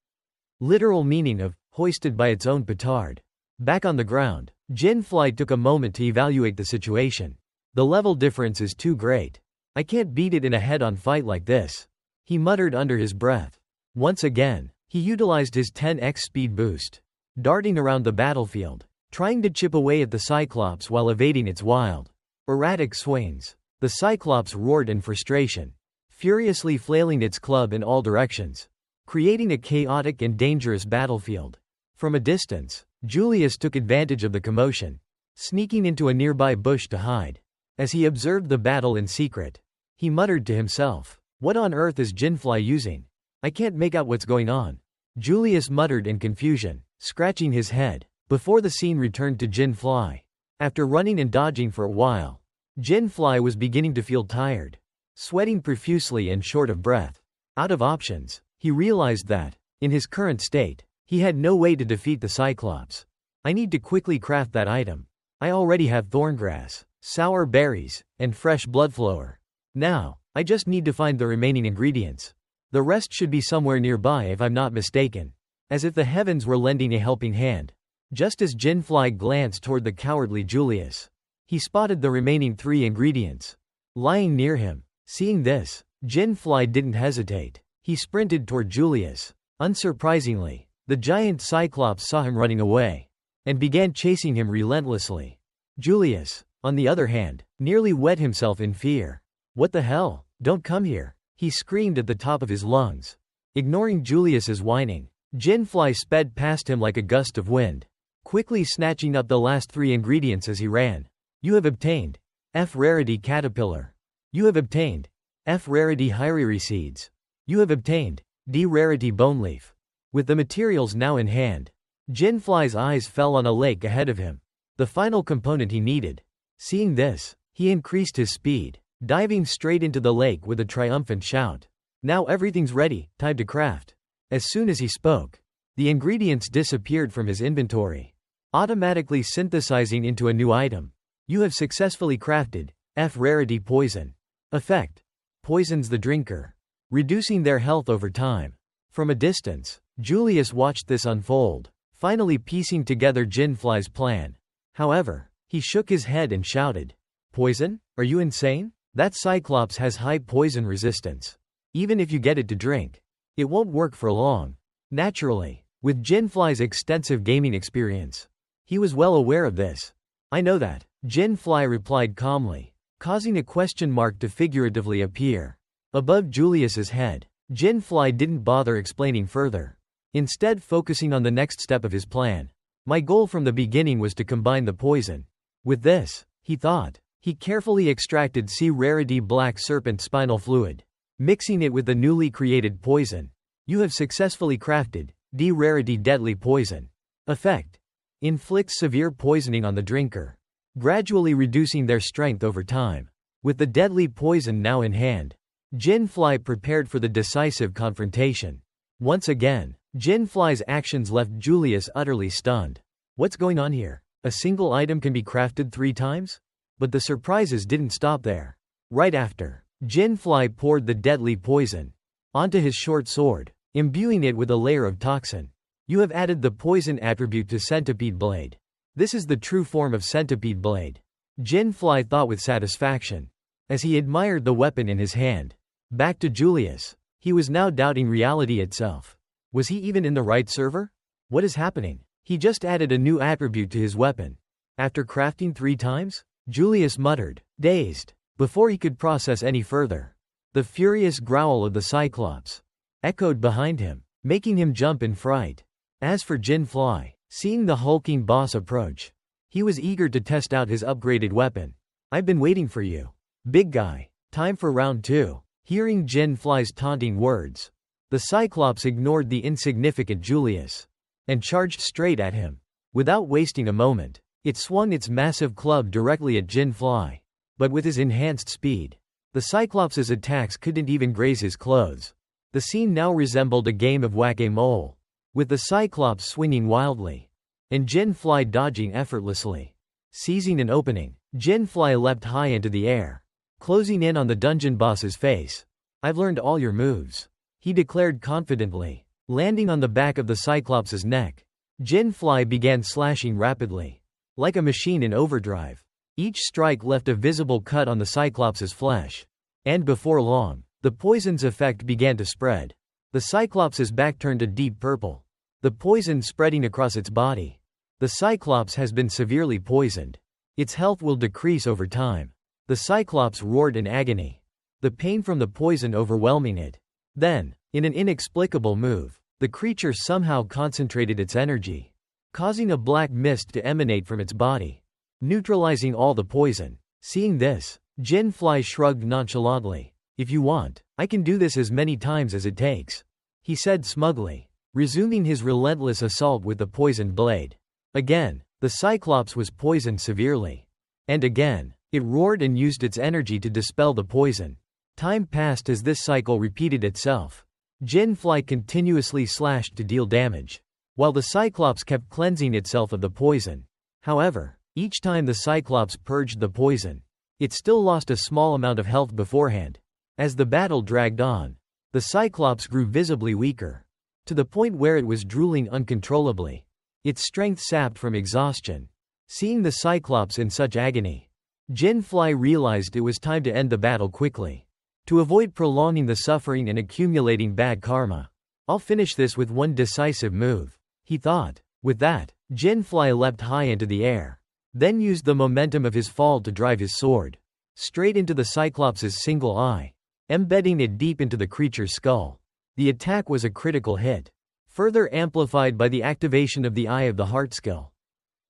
Literal meaning of hoisted by its own petard. Back on the ground, Jinfly took a moment to evaluate the situation. The level difference is too great. I can't beat it in a head-on fight like this, he muttered under his breath. Once again, he utilized his 10x speed boost, darting around the battlefield, trying to chip away at the Cyclops while evading its wild, erratic swings. The Cyclops roared in frustration, furiously flailing its club in all directions, creating a chaotic and dangerous battlefield. From a distance, Julius took advantage of the commotion, sneaking into a nearby bush to hide. As he observed the battle in secret, he muttered to himself, what on earth is Jinfly using? I can't make out what's going on. Julius muttered in confusion, scratching his head. Before the scene returned to Jinfly. After running and dodging for a while, Jinfly was beginning to feel tired, sweating profusely and short of breath. Out of options, he realized that, in his current state, he had no way to defeat the Cyclops. I need to quickly craft that item. I already have thorngrass, sour berries, and fresh bloodflower. Now, I just need to find the remaining ingredients. The rest should be somewhere nearby if I'm not mistaken. As if the heavens were lending a helping hand. Just as Jinfly glanced toward the cowardly Julius, he spotted the remaining 3 ingredients lying near him. Seeing this, Jinfly didn't hesitate. He sprinted toward Julius. Unsurprisingly, the giant Cyclops saw him running away and began chasing him relentlessly. Julius, on the other hand, nearly wet himself in fear. What the hell? Don't come here, he screamed at the top of his lungs. Ignoring Julius's whining, Jinfly sped past him like a gust of wind, quickly snatching up the last 3 ingredients as he ran. You have obtained F rarity caterpillar. You have obtained F rarity Hyriri seeds. You have obtained D rarity boneleaf. With the materials now in hand, Jinfrey's eyes fell on a lake ahead of him, the final component he needed. Seeing this, he increased his speed, diving straight into the lake with a triumphant shout. Now everything's ready, time to craft. As soon as he spoke, the ingredients disappeared from his inventory, automatically synthesizing into a new item. You have successfully crafted F rarity poison. Effect: poisons the drinker, reducing their health over time. From a distance, Julius watched this unfold, finally piecing together Jinfrey's plan. However, he shook his head and shouted, "Poison? Are you insane? That Cyclops has high poison resistance. Even if you get it to drink, it won't work for long." Naturally, with Jinfrey's extensive gaming experience, he was well aware of this. "I know that," Jinfrey replied calmly, causing a question mark to figuratively appear above Julius's head. Jinfrey didn't bother explaining further, instead focusing on the next step of his plan. "My goal from the beginning was to combine the poison. With this," he thought. He carefully extracted C rarity black serpent spinal fluid, mixing it with the newly created poison. You have successfully crafted D rarity deadly poison. Effect: inflicts severe poisoning on the drinker, gradually reducing their strength over time. With the deadly poison now in hand, Jinfrey prepared for the decisive confrontation. Once again, Jinfrey's actions left Julius utterly stunned. What's going on here? A single item can be crafted 3 times? But the surprises didn't stop there. Right after, Jinfrey poured the deadly poison onto his short sword, imbuing it with a layer of toxin. You have added the poison attribute to Centipede Blade. This is the true form of Centipede Blade, Jinfrey thought with satisfaction, as he admired the weapon in his hand. Back to Julius. He was now doubting reality itself. Was he even in the right server? What is happening? He just added a new attribute to his weapon after crafting 3 times? Julius muttered, dazed, before he could process any further. The furious growl of the Cyclops echoed behind him, making him jump in fright. As for Jinfrey, seeing the hulking boss approach, he was eager to test out his upgraded weapon. "I've been waiting for you, big guy. Time for round 2. Hearing Jinfrey's taunting words, the Cyclops ignored the insignificant Julius and charged straight at him. Without wasting a moment, it swung its massive club directly at Jinfrey. But with his enhanced speed, the Cyclops' attacks couldn't even graze his clothes. The scene now resembled a game of whack-a-mole, with the Cyclops swinging wildly and Jinfrey dodging effortlessly. Seizing an opening, Jinfrey leapt high into the air, closing in on the dungeon boss's face. "I've learned all your moves," he declared confidently, landing on the back of the Cyclops' neck. Jinfrey began slashing rapidly, like a machine in overdrive. Each strike left a visible cut on the Cyclops' flesh. And before long, the poison's effect began to spread. The Cyclops' back turned a deep purple, the poison spreading across its body. The Cyclops has been severely poisoned. Its health will decrease over time. The Cyclops roared in agony, the pain from the poison overwhelming it. Then, in an inexplicable move, the creature somehow concentrated its energy, causing a black mist to emanate from its body, neutralizing all the poison. Seeing this, Jinfrey shrugged nonchalantly. "If you want, I can do this as many times as it takes," he said smugly, resuming his relentless assault with the poisoned blade. Again, the Cyclops was poisoned severely. And again, it roared and used its energy to dispel the poison. Time passed as this cycle repeated itself. Jinfrey continuously slashed to deal damage, while the Cyclops kept cleansing itself of the poison. However, each time the Cyclops purged the poison, it still lost a small amount of health beforehand. As the battle dragged on, the Cyclops grew visibly weaker, to the point where it was drooling uncontrollably, its strength sapped from exhaustion. Seeing the Cyclops in such agony, Jinfrey realized it was time to end the battle quickly, to avoid prolonging the suffering and accumulating bad karma. "I'll finish this with one decisive move," he thought. With that, Jinfrey leapt high into the air, then used the momentum of his fall to drive his sword straight into the Cyclops' single eye, embedding it deep into the creature's skull. The attack was a critical hit, further amplified by the activation of the Eye of the Heart skill,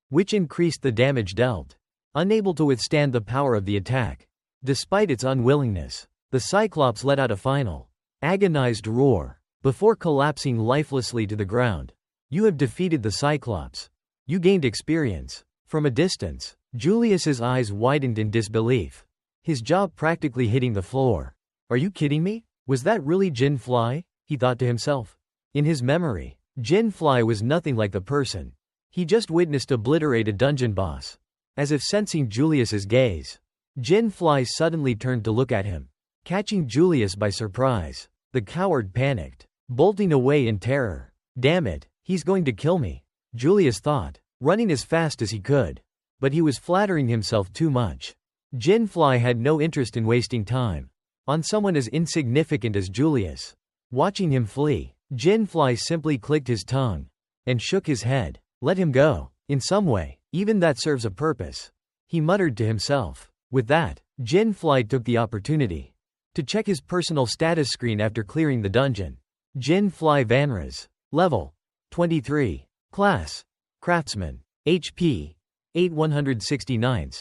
which increased the damage dealt. unable to withstand the power of the attack. Despite its unwillingness, the Cyclops let out a final, agonized roar, before collapsing lifelessly to the ground. You have defeated the Cyclops. You gained experience. From a distance, Julius's eyes widened in disbelief, his jaw practically hitting the floor. Are you kidding me? Was that really Jinfrey? He thought to himself. In his memory, Jinfrey was nothing like the person he just witnessed obliterate a dungeon boss. As if sensing Julius's gaze, Jinfrey suddenly turned to look at him, catching Julius by surprise. The coward panicked, bolting away in terror. Damn it, he's going to kill me, Julius thought, running as fast as he could. But he was flattering himself too much. Jinfrey had no interest in wasting time on someone as insignificant as Julius. Watching him flee, Jinfrey simply clicked his tongue and shook his head. Let him go. In some way, even that serves a purpose, he muttered to himself. With that, Jinfrey took the opportunity to check his personal status screen after clearing the dungeon. Jinfrey Vanras. Level 23. Class Craftsman. HP 8169.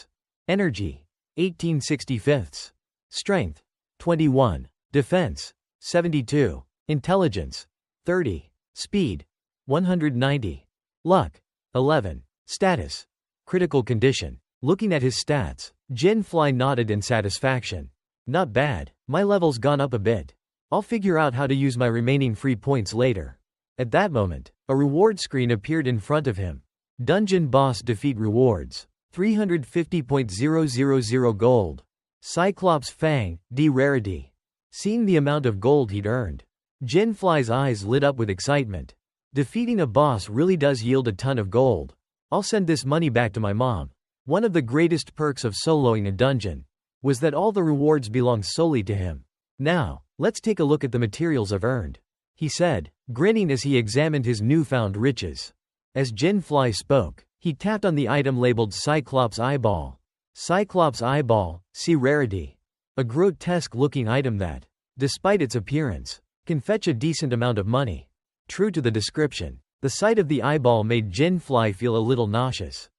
Energy 1865. Strength 21. Defense 72. Intelligence 30. Speed 190. Luck 11. Status critical condition. Looking at his stats, Jinfrey nodded in satisfaction. Not bad, my level's gone up a bit. I'll figure out how to use my remaining free points later. At that moment, a reward screen appeared in front of him. Dungeon boss defeat rewards. 350.000 gold. Cyclops Fang, D rarity. Seeing the amount of gold he'd earned, Jinfrey's eyes lit up with excitement. Defeating a boss really does yield a ton of gold. I'll send this money back to my mom. One of the greatest perks of soloing a dungeon was that all the rewards belong solely to him. Now, let's take a look at the materials I've earned, he said, grinning as he examined his newfound riches. As Jinfrey spoke, he tapped on the item labeled Cyclops Eyeball. Cyclops Eyeball, C rarity. A grotesque-looking item that, despite its appearance, can fetch a decent amount of money. True to the description, the sight of the eyeball made Jinfrey feel a little nauseous.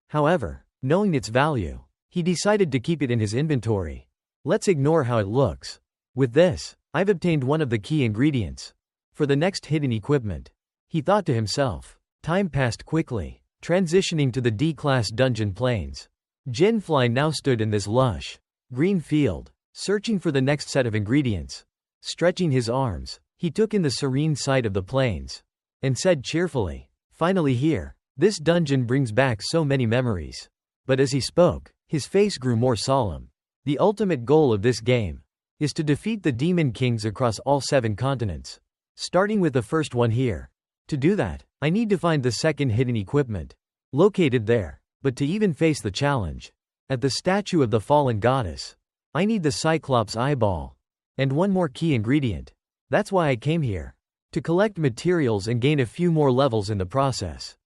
However, knowing its value, he decided to keep it in his inventory. Let's ignore how it looks. With this, I've obtained one of the key ingredients for the next hidden equipment, he thought to himself. Time passed quickly, transitioning to the D-class dungeon plains. Jinfrey now stood in this lush, green field, searching for the next set of ingredients. Stretching his arms, he took in the serene sight of the plains, and said cheerfully, finally here. This dungeon brings back so many memories. But as he spoke, his face grew more solemn. The ultimate goal of this game is to defeat the Demon Kings across all 7 continents, starting with the first one here. To do that, I need to find the second hidden equipment located there. But to even face the challenge, at the statue of the fallen goddess, I need the Cyclops Eyeball and one more key ingredient. That's why I came here, to collect materials and gain a few more levels in the process.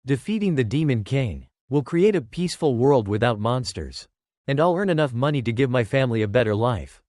Defeating the Demon King will create a peaceful world without monsters, and I'll earn enough money to give my family a better life.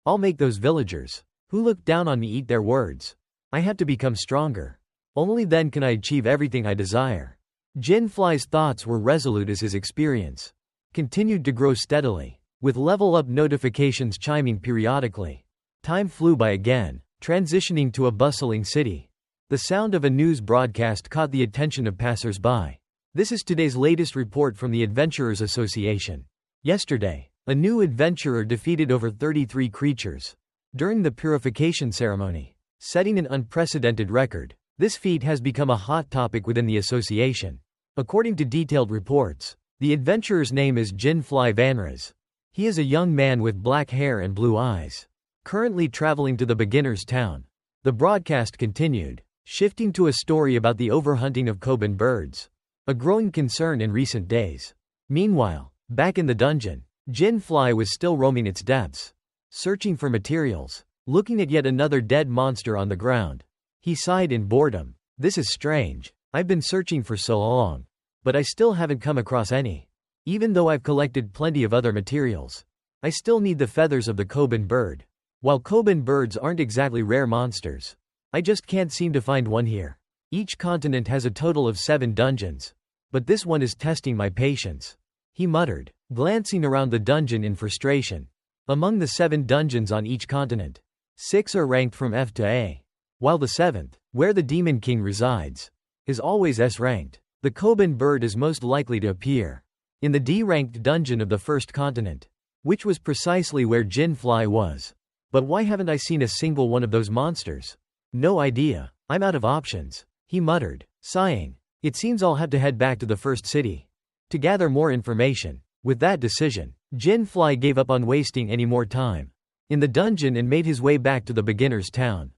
I'll make those villagers who look down on me eat their words. I have to become stronger. Only then can I achieve everything I desire. Jinfrey's thoughts were resolute as his experience continued to grow steadily, with level-up notifications chiming periodically. Time flew by again, transitioning to a bustling city. The sound of a news broadcast caught the attention of passers-by. This is today's latest report from the Adventurers Association. Yesterday, a new adventurer defeated over 33 creatures during the purification ceremony, setting an unprecedented record. This feat has become a hot topic within the association. According to detailed reports, the adventurer's name is Jinfrey Vanras. He is a young man with black hair and blue eyes, currently traveling to the beginner's town. The broadcast continued, shifting to a story about the overhunting of Koban birds, a growing concern in recent days. Meanwhile, back in the dungeon, Jinfrey was still roaming its depths, searching for materials, looking at yet another dead monster on the ground. He sighed in boredom. This is strange. I've been searching for so long, but I still haven't come across any. Even though I've collected plenty of other materials, I still need the feathers of the Koban bird. While Koban birds aren't exactly rare monsters, I just can't seem to find one here. Each continent has a total of 7 dungeons, but this one is testing my patience. he muttered, glancing around the dungeon in frustration. Among the 7 dungeons on each continent, 6 are ranked from F to A, while the 7th, where the Demon King resides, is always S-ranked. The Koban bird is most likely to appear in the D-ranked dungeon of the first continent, which was precisely where Jinfrey was. But why haven't I seen a single one of those monsters? No idea. I'm out of options, he muttered, sighing. It seems I'll have to head back to the first city to gather more information. With that decision, Jinfrey gave up on wasting any more time in the dungeon and made his way back to the beginner's town.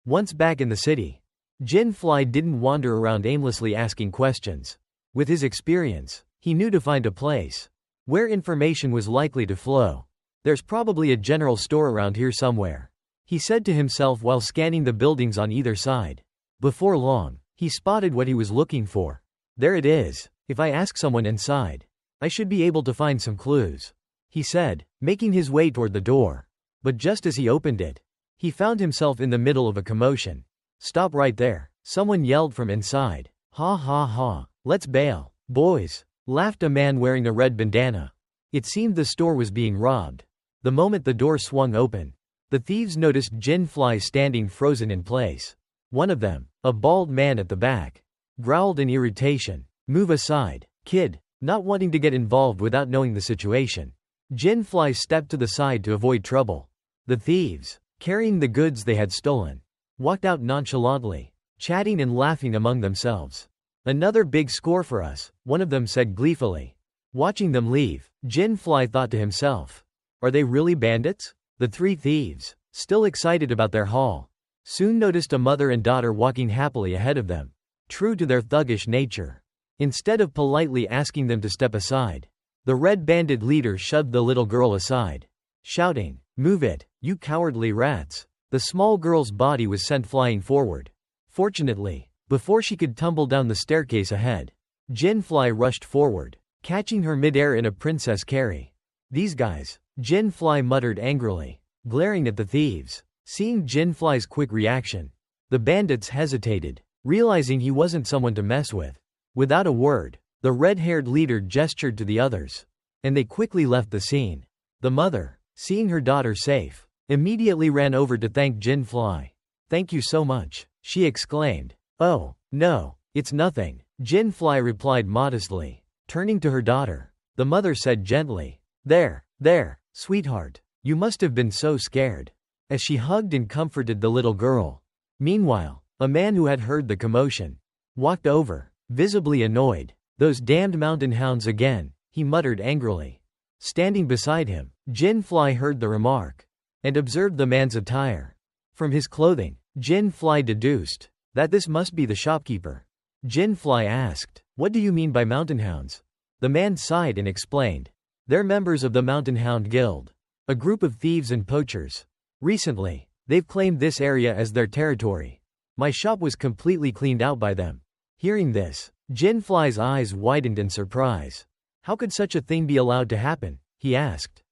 Once back in the city, Jinfrey didn't wander around aimlessly asking questions. With his experience, he knew to find a place where information was likely to flow. There's probably a general store around here somewhere, he said to himself while scanning the buildings on either side. Before long, he spotted what he was looking for. There it is. If I ask someone inside, I should be able to find some clues, he said, making his way toward the door. But just as he opened it, he found himself in the middle of a commotion. Stop right there, someone yelled from inside. Ha ha ha, let's bail, boys, laughed a man wearing a red bandana. It seemed the store was being robbed. The moment the door swung open, the thieves noticed Jinfrey standing frozen in place. One of them, a bald man at the back, growled in irritation. Move aside, kid, not wanting to get involved without knowing the situation. Jinfrey stepped to the side to avoid trouble. The thieves, carrying the goods they had stolen, walked out nonchalantly, chatting and laughing among themselves. Another big score for us, one of them said gleefully. Watching them leave, Jinfrey thought to himself, are they really bandits? The 3 thieves, still excited about their haul, soon noticed a mother and daughter walking happily ahead of them. True to their thuggish nature, instead of politely asking them to step aside, the red-banded leader shoved the little girl aside, shouting, "Move it, you cowardly rats." The small girl's body was sent flying forward. Fortunately, before she could tumble down the staircase ahead, Jinfrey rushed forward, catching her midair in a princess carry. These guys, Jinfrey muttered angrily, glaring at the thieves. Seeing Jinfrey's quick reaction, the bandits hesitated, realizing he wasn't someone to mess with. Without a word, the red-haired leader gestured to the others, and they quickly left the scene. The mother, seeing her daughter safe, immediately ran over to thank Jinfrey. "Thank you so much," she exclaimed. "Oh, no, it's nothing," Jinfrey replied modestly. Turning to her daughter, the mother said gently, There, sweetheart, you must have been so scared," as she hugged and comforted the little girl. Meanwhile, a man who had heard the commotion walked over, visibly annoyed. "Those damned mountain hounds again," he muttered angrily. Standing beside him, Jinfrey heard the remark and observed the man's attire. From his clothing, Jinfrey deduced that this must be the shopkeeper. Jinfrey asked, "What do you mean by mountain hounds?" The man sighed and explained, "They're members of the Mountain Hound Guild, a group of thieves and poachers. Recently, they've claimed this area as their territory. My shop was completely cleaned out by them." Hearing this, Jinfrey's eyes widened in surprise. How could such a thing be allowed to happen, he asked.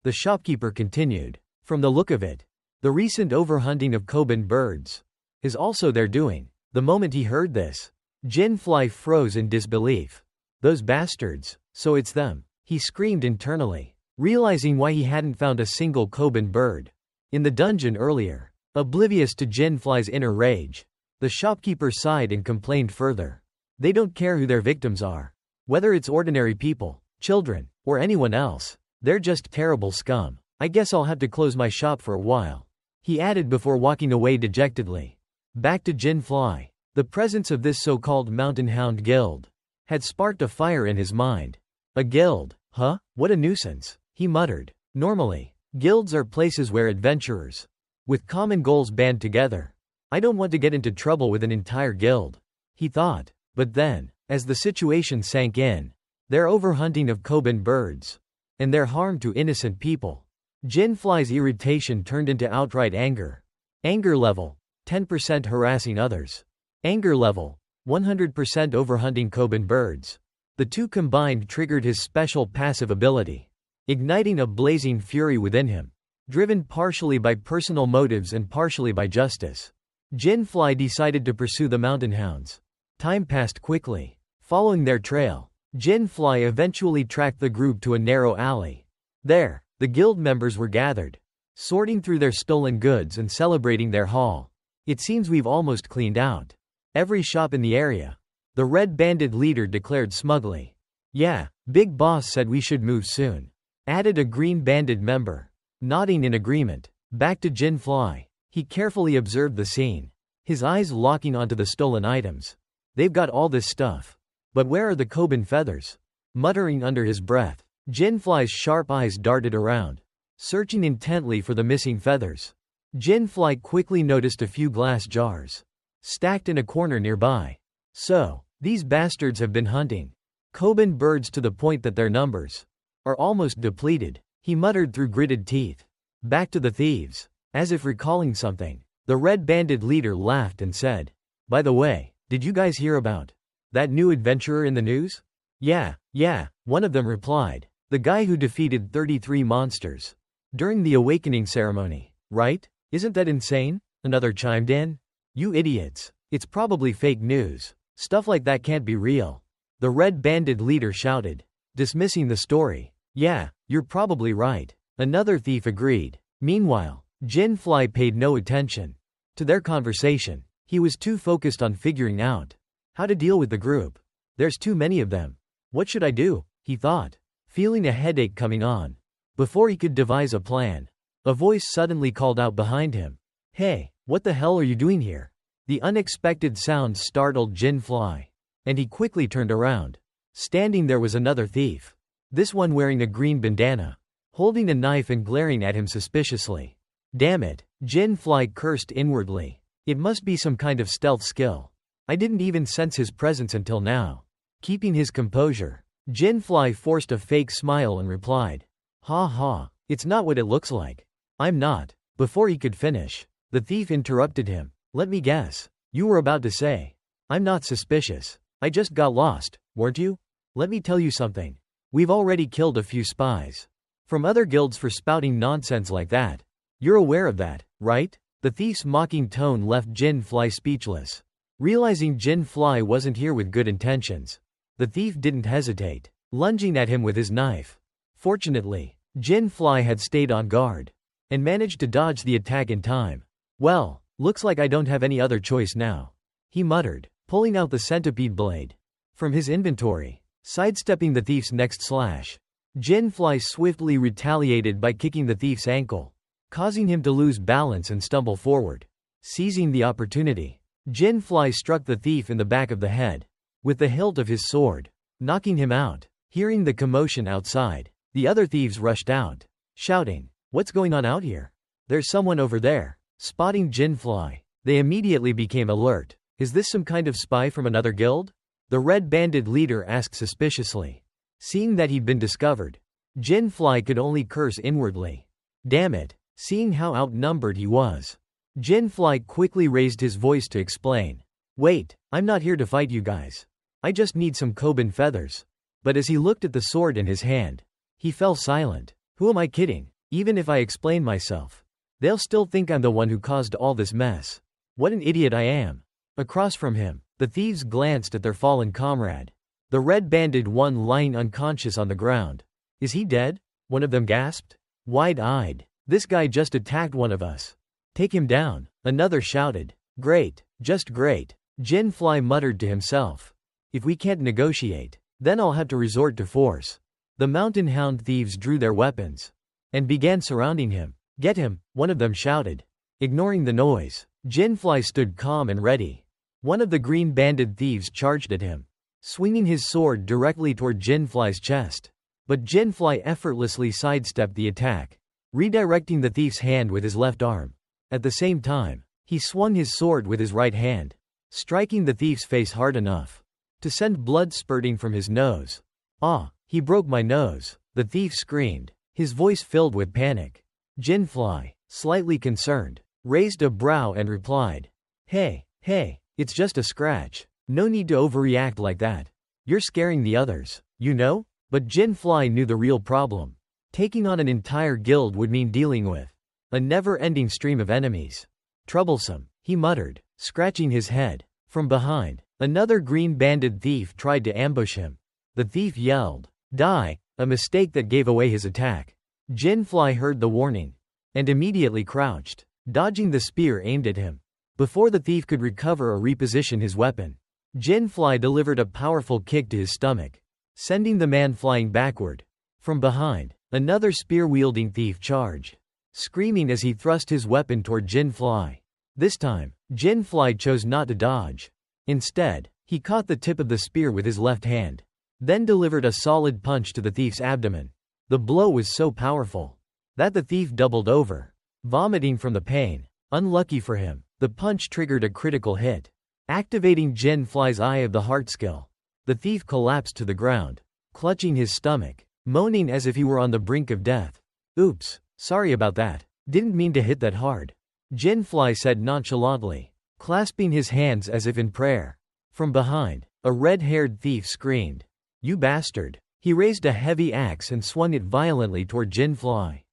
The shopkeeper continued, "From the look of it, the recent overhunting of Koban birds is also their doing." The moment he heard this, Jinfrey froze in disbelief. "Those bastards, so it's them," he screamed internally, realizing why he hadn't found a single Koban bird in the dungeon earlier. Oblivious to Jinfrey's inner rage, the shopkeeper sighed and complained further. "They don't care who their victims are. Whether it's ordinary people, children, or anyone else, they're just terrible scum. I guess I'll have to close my shop for a while," he added before walking away dejectedly. Back to Jinfrey. The presence of this so-called Mountain Hound Guild had sparked a fire in his mind. A guild, huh? What a nuisance, he muttered. Normally, guilds are places where adventurers with common goals band together. I don't want to get into trouble with an entire guild, he thought. But then, as the situation sank in, their overhunting of Koban birds and their harm to innocent people, Jinfrey's irritation turned into outright anger. Anger level 10% harassing others. Anger level 100% overhunting Koban birds. The two combined triggered his special passive ability, igniting a blazing fury within him. Driven partially by personal motives and partially by justice, Jinfrey decided to pursue the mountain hounds. Time passed quickly. Following their trail, Jinfrey eventually tracked the group to a narrow alley. There, the guild members were gathered, sorting through their stolen goods and celebrating their haul. It seems we've almost cleaned out every shop in the area, the red-banded leader declared smugly. Yeah, Big Boss said we should move soon, added a green-banded member. Nodding in agreement, back to Jinfrey. He carefully observed the scene, his eyes locking onto the stolen items. They've got all this stuff. But where are the Koban feathers? Muttering under his breath, Jinfrey's sharp eyes darted around, searching intently for the missing feathers. Jinfrey quickly noticed a few glass jars, stacked in a corner nearby. So, these bastards have been hunting Koban birds to the point that their numbers are almost depleted, he muttered through gritted teeth. Back to the thieves. As if recalling something, the red-banded leader laughed and said, "By the way, did you guys hear about that new adventurer in the news?" Yeah, one of them replied. The guy who defeated 33 monsters during the awakening ceremony, right? Isn't that insane? Another chimed in. You idiots. It's probably fake news. Stuff like that can't be real. The red-banded leader shouted, dismissing the story. Yeah, you're probably right. Another thief agreed. Meanwhile, Jinfrey paid no attention to their conversation. He was too focused on figuring out how to deal with the group. There's too many of them. What should I do? He thought, feeling a headache coming on. Before he could devise a plan, a voice suddenly called out behind him. Hey, what the hell are you doing here? The unexpected sound startled Jinfrey, and he quickly turned around. Standing there was another thief, this one wearing a green bandana, holding a knife and glaring at him suspiciously. Damn it, Jinfrey cursed inwardly. It must be some kind of stealth skill. I didn't even sense his presence until now. Keeping his composure, Jinfrey forced a fake smile and replied, "Ha ha, it's not what it looks like. I'm not." Before he could finish, the thief interrupted him. Let me guess. You were about to say, "I'm not suspicious. I just got lost, weren't you? Let me tell you something. We've already killed a few spies from other guilds for spouting nonsense like that. You're aware of that, right?" The thief's mocking tone left Jinfrey speechless. Realizing Jinfrey wasn't here with good intentions, the thief didn't hesitate, lunging at him with his knife. Fortunately, Jinfrey had stayed on guard and managed to dodge the attack in time. Well, looks like I don't have any other choice now, he muttered, pulling out the centipede blade from his inventory. Sidestepping the thief's next slash, Jinfrey swiftly retaliated by kicking the thief's ankle, causing him to lose balance and stumble forward. Seizing the opportunity, Jinfrey struck the thief in the back of the head with the hilt of his sword, knocking him out. Hearing the commotion outside, the other thieves rushed out, shouting, "What's going on out here? There's someone over there." Spotting Jinfrey, they immediately became alert. Is this some kind of spy from another guild? The red-banded leader asked suspiciously. Seeing that he'd been discovered, Jinfrey could only curse inwardly. Damn it. Seeing how outnumbered he was, Jinfrey quickly raised his voice to explain. Wait, I'm not here to fight you guys. I just need some Koban feathers. But as he looked at the sword in his hand, he fell silent. Who am I kidding? Even if I explain myself, they'll still think I'm the one who caused all this mess. What an idiot I am. Across from him, the thieves glanced at their fallen comrade, the red-banded one lying unconscious on the ground. Is he dead? One of them gasped, wide-eyed. This guy just attacked one of us. Take him down, another shouted. Great, just great, Jinfrey muttered to himself. If we can't negotiate, then I'll have to resort to force. The mountain hound thieves drew their weapons and began surrounding him. Get him, one of them shouted. Ignoring the noise, Jinfrey stood calm and ready. One of the green-banded thieves charged at him, swinging his sword directly toward Jinfrey's chest. But Jinfrey effortlessly sidestepped the attack, redirecting the thief's hand with his left arm. At the same time, he swung his sword with his right hand, striking the thief's face hard enough to send blood spurting from his nose. Ah, he broke my nose, the thief screamed, his voice filled with panic. Jinfrey, slightly concerned, raised a brow and replied, Hey, it's just a scratch. No need to overreact like that. You're scaring the others, you know? But Jinfrey knew the real problem. Taking on an entire guild would mean dealing with a never-ending stream of enemies. Troublesome, he muttered, scratching his head. From behind, another green-banded thief tried to ambush him. The thief yelled, "Die!" a mistake that gave away his attack. Jinfrey heard the warning and immediately crouched, dodging the spear aimed at him. Before the thief could recover or reposition his weapon, Jinfrey delivered a powerful kick to his stomach, sending the man flying backward. From behind, another spear-wielding thief charged, screaming as he thrust his weapon toward Jinfrey. This time, Jinfrey chose not to dodge. Instead, he caught the tip of the spear with his left hand, then delivered a solid punch to the thief's abdomen. The blow was so powerful that the thief doubled over, vomiting from the pain. Unlucky for him, the punch triggered a critical hit, activating Jinfrey's Eye of the Heart skill. The thief collapsed to the ground, clutching his stomach, moaning as if he were on the brink of death. "Oops, sorry about that. Didn't mean to hit that hard," Jinfrey said nonchalantly, clasping his hands as if in prayer. From behind, a red-haired thief screamed, "You bastard!" He raised a heavy axe and swung it violently toward Jinfrey.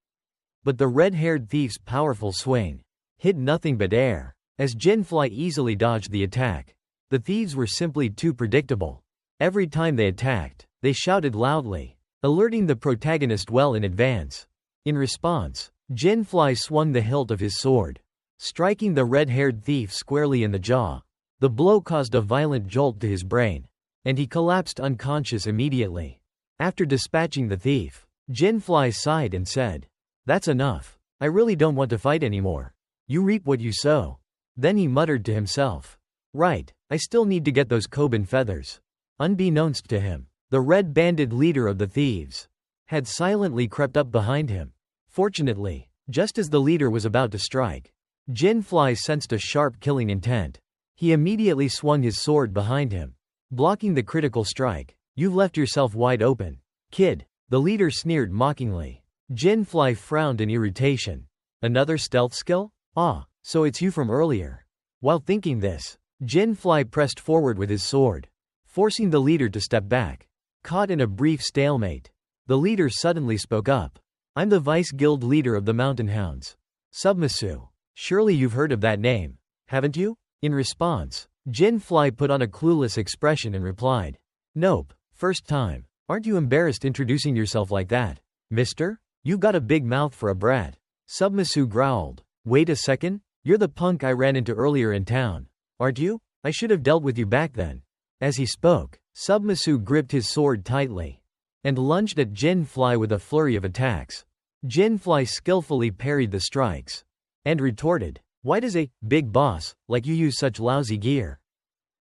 But the red-haired thief's powerful swing hit nothing but air. As Jinfrey easily dodged the attack, the thieves were simply too predictable. Every time they attacked, they shouted loudly, alerting the protagonist well in advance. In response, Jinfrey swung the hilt of his sword, striking the red-haired thief squarely in the jaw. The blow caused a violent jolt to his brain, and he collapsed unconscious immediately. After dispatching the thief, Jinfrey sighed and said, "That's enough. I really don't want to fight anymore. You reap what you sow." Then he muttered to himself, "Right, I still need to get those Koban feathers." Unbeknownst to him, the red-banded leader of the thieves had silently crept up behind him. Fortunately, just as the leader was about to strike, Jinfrey sensed a sharp killing intent. He immediately swung his sword behind him, blocking the critical strike. "You've left yourself wide open, kid," the leader sneered mockingly. Jinfrey frowned in irritation. "Another stealth skill? Ah, so it's you from earlier." While thinking this, Jinfrey pressed forward with his sword, forcing the leader to step back. Caught in a brief stalemate, the leader suddenly spoke up. "I'm the vice-guild leader of the Mountain Hounds. Submisu. Surely you've heard of that name, haven't you?" In response, Jinfrey put on a clueless expression and replied, "Nope, first time. Aren't you embarrassed introducing yourself like that, mister? You got a big mouth for a brat." Submisu growled, "Wait a second, you're the punk I ran into earlier in town, aren't you? I should have dealt with you back then." As he spoke, Submisu gripped his sword tightly and lunged at Jinfrey with a flurry of attacks. Jinfrey skillfully parried the strikes and retorted, "Why does a big boss like you use such lousy gear?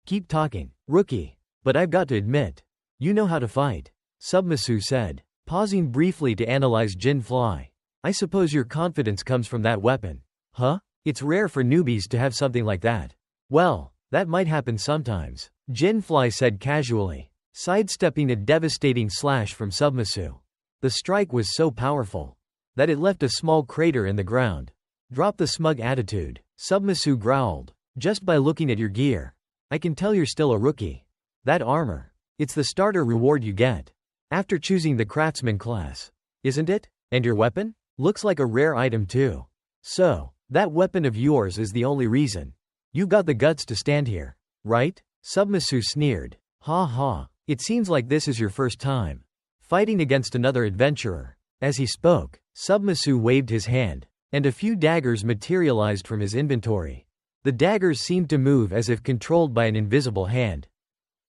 Keep talking, rookie. But I've got to admit, you know how to fight," Submisu said, pausing briefly to analyze Jinfrey. "I suppose your confidence comes from that weapon, huh? It's rare for newbies to have something like that." "Well, that might happen sometimes," Jinfrey said casually, sidestepping a devastating slash from Submisu. The strike was so powerful that it left a small crater in the ground. "Drop the smug attitude," Submisu growled. "Just by looking at your gear, I can tell you're still a rookie. That armor, it's the starter reward you get after choosing the craftsman class, isn't it? And your weapon? Looks like a rare item too. So, that weapon of yours is the only reason you got the guts to stand here, right?" Submisu sneered. "Ha ha, it seems like this is your first time fighting against another adventurer." As he spoke, Submisu waved his hand, and a few daggers materialized from his inventory. The daggers seemed to move as if controlled by an invisible hand,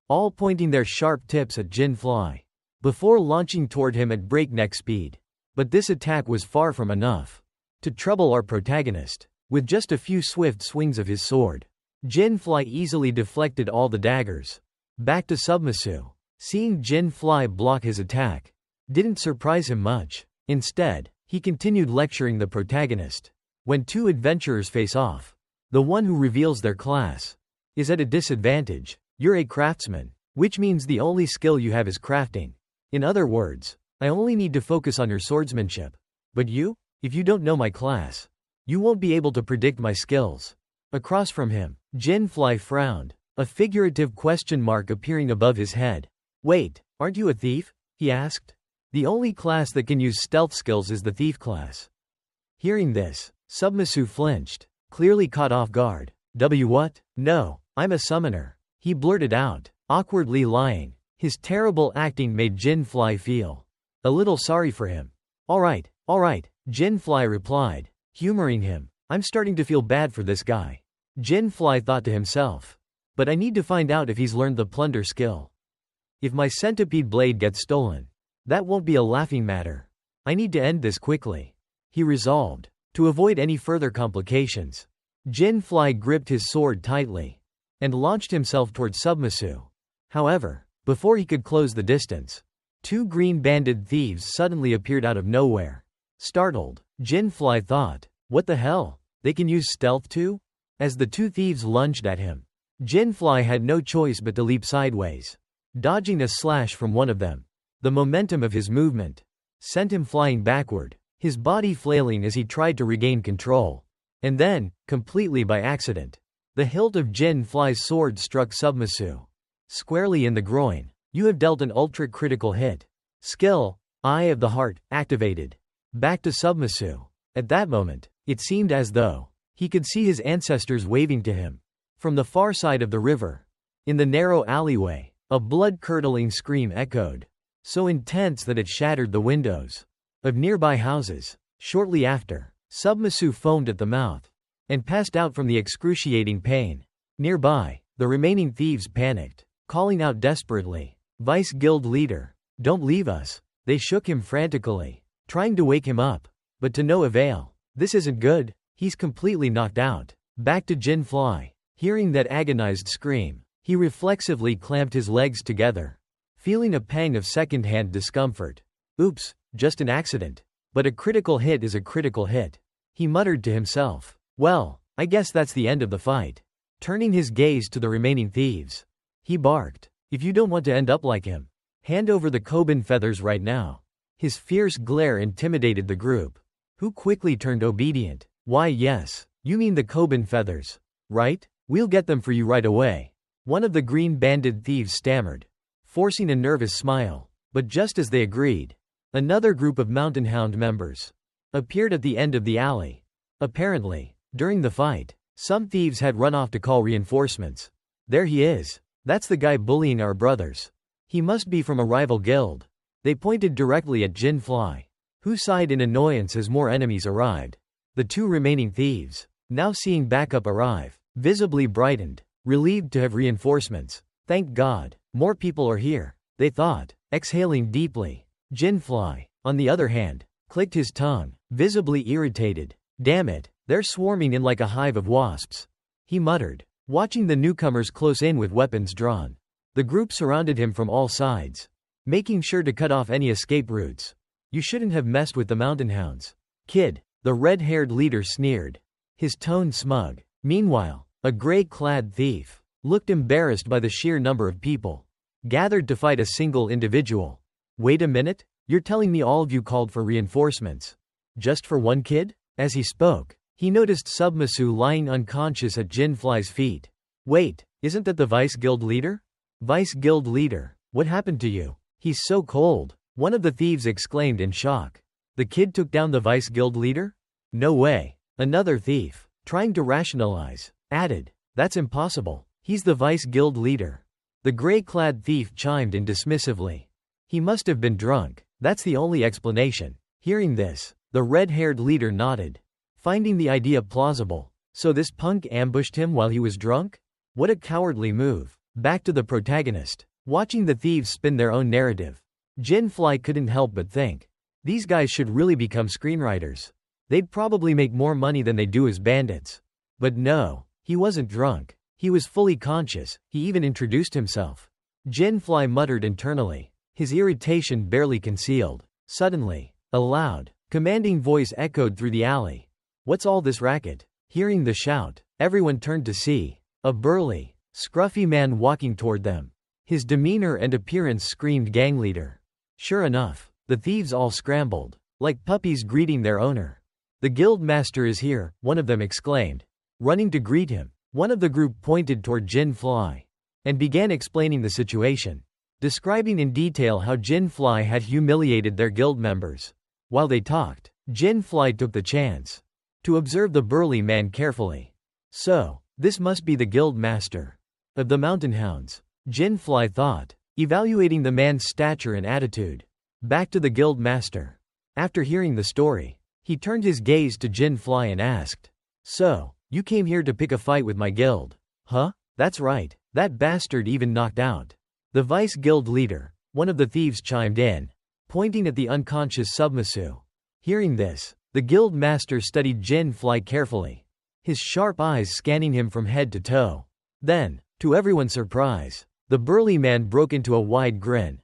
all pointing their sharp tips at Jinfrey before launching toward him at breakneck speed. But this attack was far from enough to trouble our protagonist. With just a few swift swings of his sword, Jinfrey easily deflected all the daggers. Back to Submisu. Seeing Jinfrey block his attack didn't surprise him much. Instead, he continued lecturing the protagonist. When two adventurers face off, the one who reveals their class is at a disadvantage. You're a craftsman, which means the only skill you have is crafting. In other words, I only need to focus on your swordsmanship. But you? If you don't know my class, you won't be able to predict my skills. Across from him, Jinfrey frowned, a figurative question mark appearing above his head. Wait, aren't you a thief? He asked. The only class that can use stealth skills is the thief class. Hearing this, Submisu flinched, clearly caught off guard. What? No, I'm a summoner. He blurted out, awkwardly lying. His terrible acting made Jinfrey feel a little sorry for him. All right, Jinfrey replied, humoring him. I'm starting to feel bad for this guy. Jinfrey thought to himself. But I need to find out if he's learned the plunder skill. If my centipede blade gets stolen, that won't be a laughing matter. I need to end this quickly. He resolved. To avoid any further complications, Jinfrey gripped his sword tightly and launched himself toward Submisu. However, before he could close the distance, two green-banded thieves suddenly appeared out of nowhere. Startled, Jinfrey thought, what the hell? They can use stealth too? As the two thieves lunged at him, Jinfrey had no choice but to leap sideways, dodging a slash from one of them. The momentum of his movement sent him flying backward, his body flailing as he tried to regain control. And then, completely by accident, the hilt of Jinfrey's sword struck Submisu squarely in the groin. You have dealt an ultra-critical hit. Skill, Eye of the Heart, activated. Back to Submisu. At that moment, it seemed as though he could see his ancestors waving to him from the far side of the river. In the narrow alleyway, a blood-curdling scream echoed, so intense that it shattered the windows of nearby houses. Shortly after, Submisu foamed at the mouth and passed out from the excruciating pain. Nearby, the remaining thieves panicked, calling out desperately, Vice Guild leader, don't leave us. They shook him frantically, trying to wake him up, but to no avail. This isn't good. He's completely knocked out. Back to Jinfrey. Hearing that agonized scream, he reflexively clamped his legs together, feeling a pang of second-hand discomfort. Oops, just an accident. But a critical hit is a critical hit. He muttered to himself. Well, I guess that's the end of the fight. Turning his gaze to the remaining thieves, he barked, if you don't want to end up like him, hand over the Koban feathers right now. His fierce glare intimidated the group, who quickly turned obedient. Why yes, you mean the Koban feathers, right? We'll get them for you right away. One of the green-banded thieves stammered, forcing a nervous smile. But just as they agreed, another group of Mountain Hound members appeared at the end of the alley. Apparently, during the fight, some thieves had run off to call reinforcements. There he is. That's the guy bullying our brothers. He must be from a rival guild. They pointed directly at Jinfrey, who sighed in annoyance as more enemies arrived. The two remaining thieves, now seeing backup arrive, visibly brightened, relieved to have reinforcements. Thank God, more people are here, they thought, exhaling deeply. Jinfrey, on the other hand, clicked his tongue, visibly irritated. Damn it, they're swarming in like a hive of wasps, he muttered, watching the newcomers close in with weapons drawn. The group surrounded him from all sides, making sure to cut off any escape routes. You shouldn't have messed with the Mountain Hounds, kid, the red-haired leader sneered, his tone smug. Meanwhile, a gray-clad thief looked embarrassed by the sheer number of people gathered to fight a single individual. Wait a minute, you're telling me all of you called for reinforcements just for one kid? As he spoke, he noticed Submisu lying unconscious at Jinfrey's feet. Wait, isn't that the Vice Guild leader? Vice Guild leader, what happened to you? He's so cold, one of the thieves exclaimed in shock. The kid took down the Vice Guild leader? No way. Another thief, trying to rationalize, added, that's impossible. He's the Vice Guild leader. The gray-clad thief chimed in dismissively. He must have been drunk. That's the only explanation. Hearing this, the red-haired leader nodded, finding the idea plausible. So this punk ambushed him while he was drunk? What a cowardly move. Back to the protagonist, watching the thieves spin their own narrative. Jinfrey couldn't help but think, these guys should really become screenwriters. They'd probably make more money than they do as bandits. But no, he wasn't drunk. He was fully conscious. He even introduced himself. Jinfrey muttered internally, his irritation barely concealed. Suddenly, a loud, commanding voice echoed through the alley. What's all this racket? Hearing the shout, everyone turned to see a burly, scruffy man walking toward them. His demeanor and appearance screamed gang leader. Sure enough, the thieves all scrambled, like puppies greeting their owner. The guild master is here, one of them exclaimed, running to greet him. One of the group pointed toward Jinfrey and began explaining the situation, describing in detail how Jinfrey had humiliated their guild members. While they talked, Jinfrey took the chance to observe the burly man carefully. So, this must be the guild master of the Mountain Hounds, Jinfrey thought. evaluating the man's stature and attitude. Back to the guild master. After hearing the story, he turned his gaze to Jinfrey and asked, "So, you came here to pick a fight with my guild?" "Huh? That's right. That bastard even knocked out the vice guild leader," one of the thieves chimed in, pointing at the unconscious Submisu. Hearing this, the guild master studied Jinfrey carefully, his sharp eyes scanning him from head to toe. Then, to everyone's surprise, the burly man broke into a wide grin.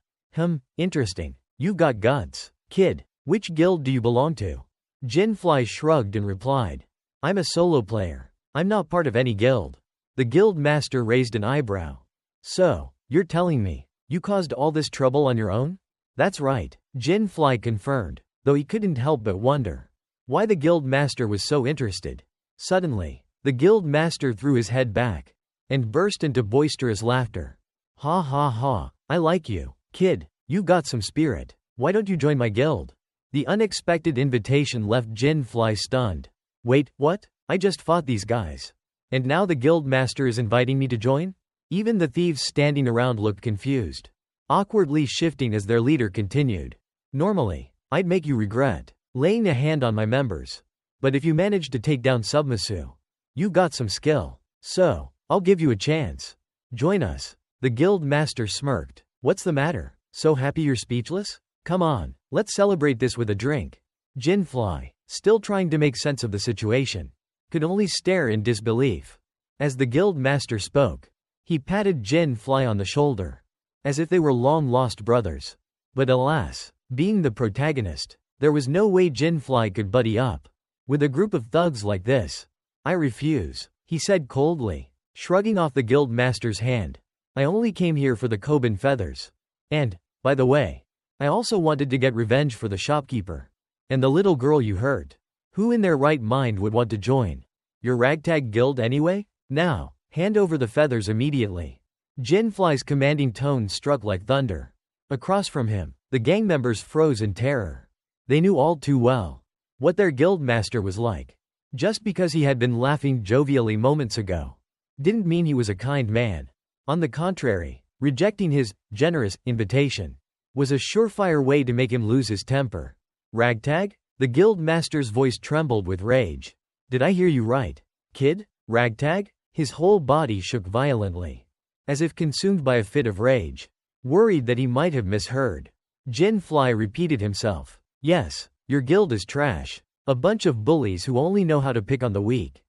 Interesting. You've got guts. Kid, which guild do you belong to?" Jinfrey shrugged and replied, "I'm a solo player. I'm not part of any guild." The guild master raised an eyebrow. "So, you're telling me, you caused all this trouble on your own?" "That's right," Jinfrey confirmed, though he couldn't help but wonder why the guild master was so interested. Suddenly, the guild master threw his head back and burst into boisterous laughter. "Ha ha ha, I like you, kid, you got some spirit. Why don't you join my guild?" The unexpected invitation left Jinfrey stunned. "Wait, what? I just fought these guys. And now the guild master is inviting me to join?" Even the thieves standing around looked confused, awkwardly shifting as their leader continued. "Normally, I'd make you regret laying a hand on my members. But if you managed to take down Submisu, you got some skill. So, I'll give you a chance. Join us." The guild master smirked. "What's the matter? So happy you're speechless? Come on, let's celebrate this with a drink." Jinfrey, still trying to make sense of the situation, could only stare in disbelief. As the guild master spoke, he patted Jinfrey on the shoulder, as if they were long-lost brothers. But alas, being the protagonist, there was no way Jinfrey could buddy up with a group of thugs like this. "I refuse," he said coldly, shrugging off the guild master's hand. "I only came here for the Koban feathers. And, by the way, I also wanted to get revenge for the shopkeeper and the little girl you hurt. Who in their right mind would want to join your ragtag guild anyway? Now, hand over the feathers immediately." Jinfrey's commanding tone struck like thunder. Across from him, the gang members froze in terror. They knew all too well what their guild master was like. Just because he had been laughing jovially moments ago didn't mean he was a kind man. On the contrary, rejecting his generous invitation was a surefire way to make him lose his temper. "Ragtag?" The guild master's voice trembled with rage. "Did I hear you right, kid? Ragtag?" His whole body shook violently, as if consumed by a fit of rage. Worried that he might have misheard, Jinfrey repeated himself. "Yes, your guild is trash. A bunch of bullies who only know how to pick on the weak.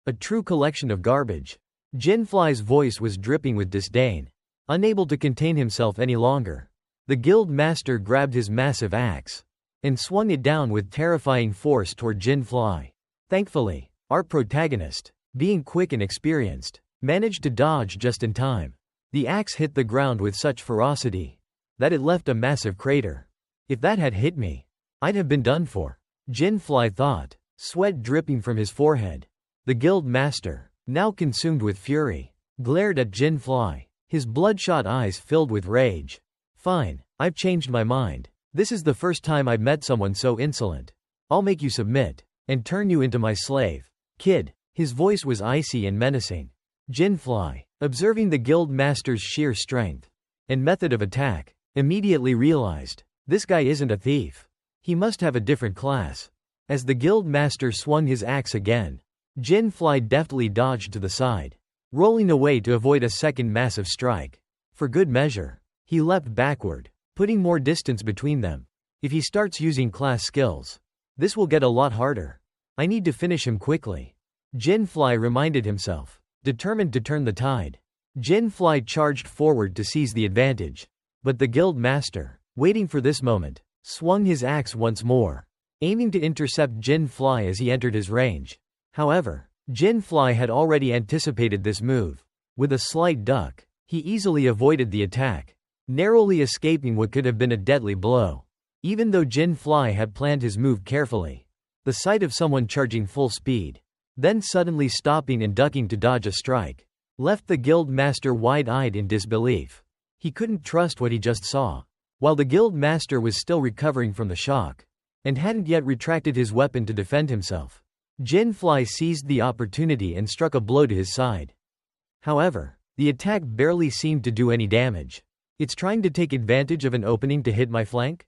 A true collection of garbage." Jinfrey's voice was dripping with disdain. Unable to contain himself any longer, the guild master grabbed his massive axe and swung it down with terrifying force toward Jinfrey. Thankfully, our protagonist, being quick and experienced, managed to dodge just in time. The axe hit the ground with such ferocity that it left a massive crater. "If that had hit me, I'd have been done for," Jinfrey thought, sweat dripping from his forehead. The guild master, now consumed with fury, glared at Jinfrey, his bloodshot eyes filled with rage. "Fine, I've changed my mind. This is the first time I've met someone so insolent. I'll make you submit and turn you into my slave, kid." His voice was icy and menacing. Jinfrey, observing the guild master's sheer strength and method of attack, immediately realized, this guy isn't a thief. He must have a different class. As the guild master swung his axe again, Jinfrey deftly dodged to the side, rolling away to avoid a second massive strike. For good measure, he leapt backward, putting more distance between them. If he starts using class skills, this will get a lot harder. I need to finish him quickly, Jinfrey reminded himself, determined to turn the tide. Jinfrey charged forward to seize the advantage. But the guild master, waiting for this moment, swung his axe once more, aiming to intercept Jinfrey as he entered his range. However, Jinfrey had already anticipated this move. With a slight duck, he easily avoided the attack, narrowly escaping what could have been a deadly blow. Even though Jinfrey had planned his move carefully, the sight of someone charging full speed, then suddenly stopping and ducking to dodge a strike, left the guild master wide-eyed in disbelief. He couldn't trust what he just saw. While the guild master was still recovering from the shock, and hadn't yet retracted his weapon to defend himself, Jinfrey seized the opportunity and struck a blow to his side. However, the attack barely seemed to do any damage. It's trying to take advantage of an opening to hit my flank?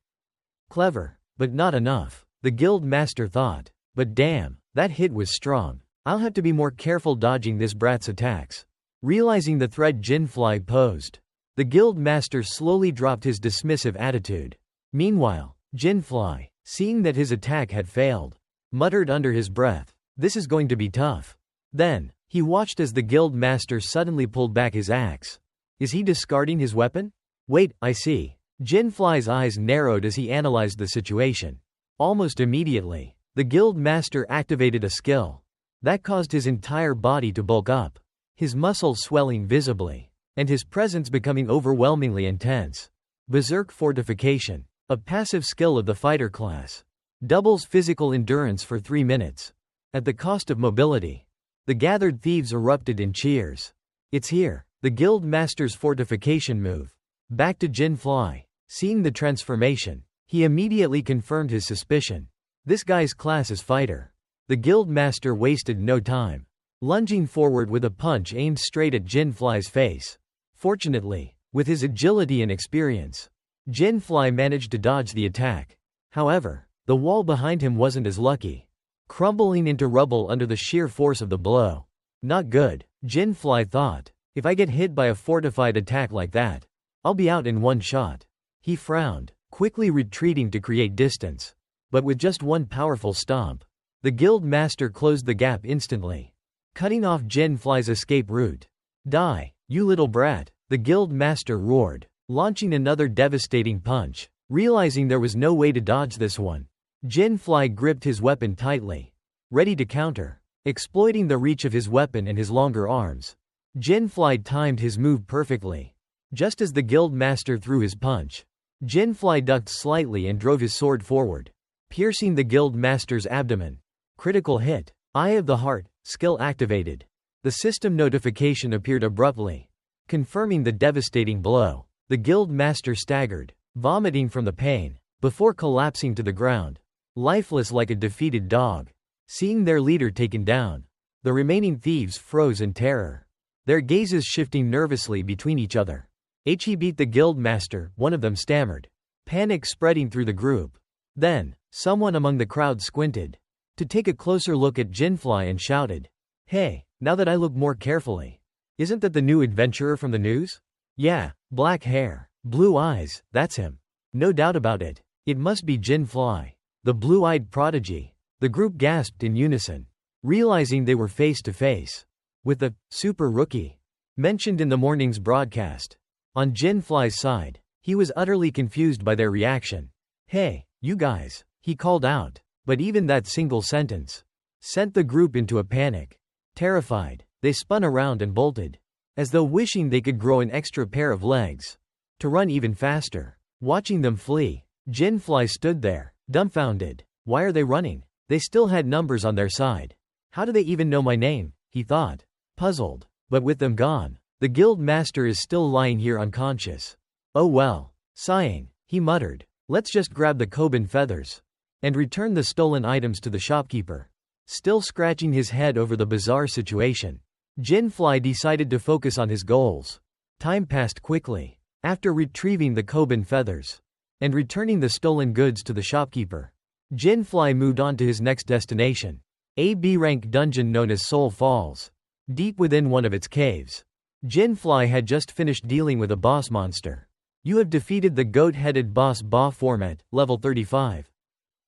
Clever, but not enough, the guild master thought. But damn, that hit was strong. I'll have to be more careful dodging this brat's attacks. Realizing the threat Jinfrey posed, the guild master slowly dropped his dismissive attitude. Meanwhile, Jinfrey, seeing that his attack had failed, muttered under his breath, "This is going to be tough." Then, he watched as the guild master suddenly pulled back his axe. Is he discarding his weapon? Wait, I see. Jinfrey's eyes narrowed as he analyzed the situation. Almost immediately, the guild master activated a skill that caused his entire body to bulk up, his muscles swelling visibly, and his presence becoming overwhelmingly intense. Berserk Fortification, a passive skill of the fighter class, doubles physical endurance for 3 minutes. At the cost of mobility, the gathered thieves erupted in cheers. It's here, the guild master's fortification move. Back to Jinfrey. Seeing the transformation, he immediately confirmed his suspicion. This guy's class is fighter. The guild master wasted no time, lunging forward with a punch aimed straight at Jinfrey's face. Fortunately, with his agility and experience, Jinfrey managed to dodge the attack. However, the wall behind him wasn't as lucky, crumbling into rubble under the sheer force of the blow. Not good, Jinfrey thought. If I get hit by a fortified attack like that, I'll be out in one shot. He frowned, quickly retreating to create distance. But with just one powerful stomp, the guild master closed the gap instantly, cutting off Jinfrey's escape route. Die, you little brat, the guild master roared, launching another devastating punch. Realizing there was no way to dodge this one, Jinfrey gripped his weapon tightly, ready to counter. Exploiting the reach of his weapon and his longer arms, Jinfrey timed his move perfectly. Just as the guild master threw his punch, Jinfrey ducked slightly and drove his sword forward, piercing the guild master's abdomen. Critical hit. Eye of the Heart, skill activated. The system notification appeared abruptly, confirming the devastating blow. The guild master staggered, vomiting from the pain, before collapsing to the ground, lifeless like a defeated dog. Seeing their leader taken down, the remaining thieves froze in terror, their gazes shifting nervously between each other. He beat the guild master, one of them stammered, panic spreading through the group. Then, someone among the crowd squinted to take a closer look at Jinfrey and shouted, "Hey, now that I look more carefully, isn't that the new adventurer from the news? Yeah, black hair, blue eyes, that's him. No doubt about it. It must be Jinfrey, the blue-eyed prodigy." The group gasped in unison, realizing they were face to face with the super rookie mentioned in the morning's broadcast. On Jinfrey's side, he was utterly confused by their reaction. "Hey, you guys," he called out, but even that single sentence sent the group into a panic. Terrified, they spun around and bolted, as though wishing they could grow an extra pair of legs to run even faster. Watching them flee, Jinfrey stood there, dumbfounded. Why are they running? They still had numbers on their side. How do they even know my name? He thought, puzzled. But with them gone, the guild master is still lying here unconscious. Oh well. Sighing, he muttered, "Let's just grab the Koban feathers and return the stolen items to the shopkeeper." Still scratching his head over the bizarre situation, Jinfrey decided to focus on his goals. Time passed quickly. After retrieving the Koban feathers and returning the stolen goods to the shopkeeper, Jinfrey moved on to his next destination, a B-rank dungeon known as Soul Falls. Deep within one of its caves, Jinfrey had just finished dealing with a boss monster. You have defeated the goat-headed boss Baphomet, level 35.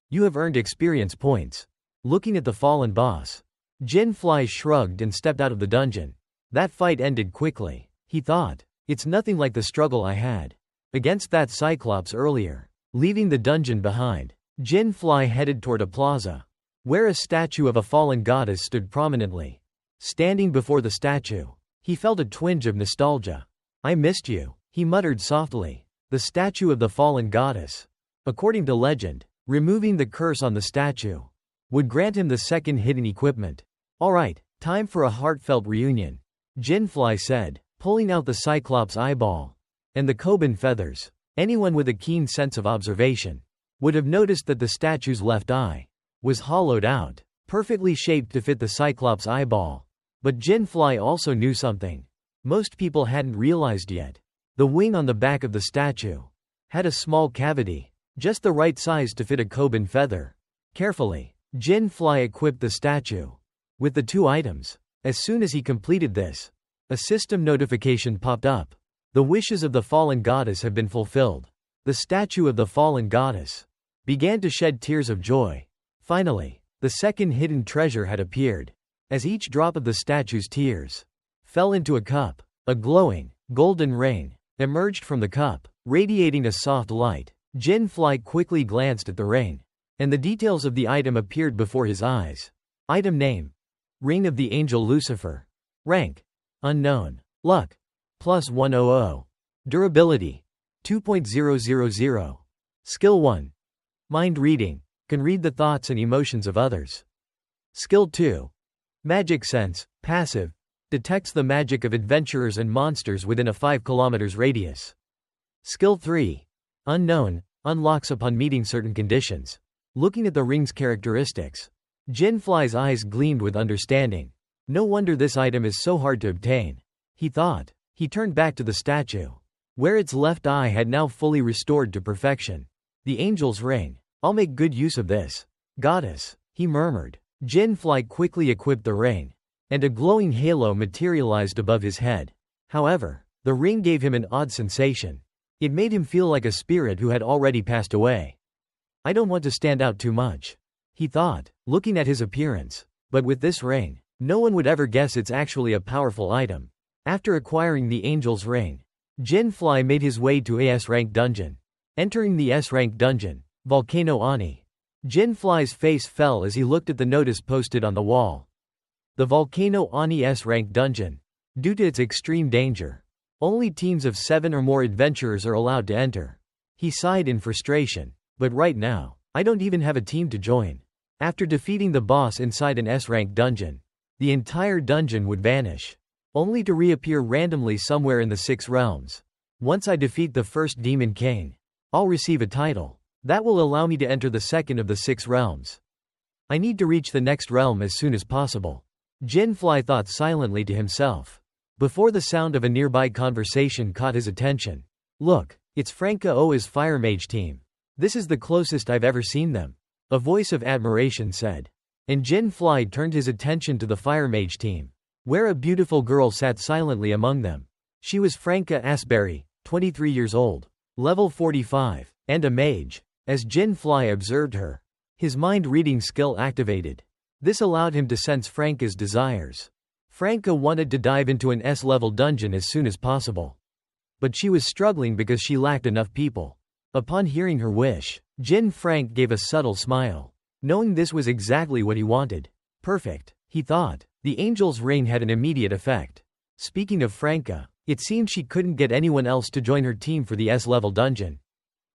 You have earned experience points. Looking at the fallen boss, Jinfrey shrugged and stepped out of the dungeon. That fight ended quickly, he thought. It's nothing like the struggle I had against that Cyclops earlier. Leaving the dungeon behind, Jinfrey headed toward a plaza, where a statue of a fallen goddess stood prominently. Standing before the statue, he felt a twinge of nostalgia. "I missed you," he muttered softly. The statue of the fallen goddess. According to legend, removing the curse on the statue would grant him the second hidden equipment. "Alright, time for a heartfelt reunion," Jinfrey said, pulling out the Cyclops eyeball and the Koban feathers. Anyone with a keen sense of observation would have noticed that the statue's left eye was hollowed out, perfectly shaped to fit the Cyclops eyeball. But Jinfrey also knew something most people hadn't realized yet. The wing on the back of the statue had a small cavity, just the right size to fit a Koban feather. Carefully, Jinfrey equipped the statue with the two items. As soon as he completed this, a system notification popped up. The wishes of the fallen goddess have been fulfilled. The statue of the fallen goddess began to shed tears of joy. Finally, the second hidden treasure had appeared. As each drop of the statue's tears fell into a cup, a glowing, golden rain emerged from the cup, radiating a soft light. Jinfrey quickly glanced at the rain, and the details of the item appeared before his eyes. Item name: Ring of the Angel Lucifer. Rank: Unknown. Luck: +100. Durability: 2.000. Skill 1. Mind Reading. Can read the thoughts and emotions of others. Skill 2. Magic Sense. Passive. Detects the magic of adventurers and monsters within a 5 km radius. Skill 3. Unknown. Unlocks upon meeting certain conditions. Looking at the ring's characteristics, Jinfrey's eyes gleamed with understanding. No wonder this item is so hard to obtain, he thought. He turned back to the statue, where its left eye had now fully restored to perfection. The angel's ring. I'll make good use of this, goddess, he murmured. Jinfrey quickly equipped the ring, and a glowing halo materialized above his head. However, the ring gave him an odd sensation. It made him feel like a spirit who had already passed away. I don't want to stand out too much, he thought, looking at his appearance. But with this ring, no one would ever guess it's actually a powerful item. After acquiring the angel's ring, Jinfrey made his way to a S-rank dungeon. Entering the S-rank dungeon, Volcano Ani. Jinfrey's face fell as he looked at the notice posted on the wall. The Volcano Ani S-rank dungeon. Due to its extreme danger, only teams of 7 or more adventurers are allowed to enter. He sighed in frustration. But right now, I don't even have a team to join. After defeating the boss inside an S-rank dungeon, the entire dungeon would vanish, only to reappear randomly somewhere in the 6 realms. Once I defeat the first Demon King, I'll receive a title. That will allow me to enter the second of the 6 realms. I need to reach the next realm as soon as possible. Jinfrey thought silently to himself, before the sound of a nearby conversation caught his attention. Look, it's Franca Oa's Fire Mage team. This is the closest I've ever seen them, a voice of admiration said. And Jinfrey turned his attention to the Fire Mage team, where a beautiful girl sat silently among them. She was Franca Asbury, 23 years old, level 45, and a mage. As Jinfrey observed her, his mind-reading skill activated. This allowed him to sense Franca's desires. Franca wanted to dive into an S-level dungeon as soon as possible, but she was struggling because she lacked enough people. Upon hearing her wish, Jinfrey gave a subtle smile, knowing this was exactly what he wanted. Perfect, he thought. The angel's ring had an immediate effect. Speaking of Franca, it seemed she couldn't get anyone else to join her team for the S-level dungeon.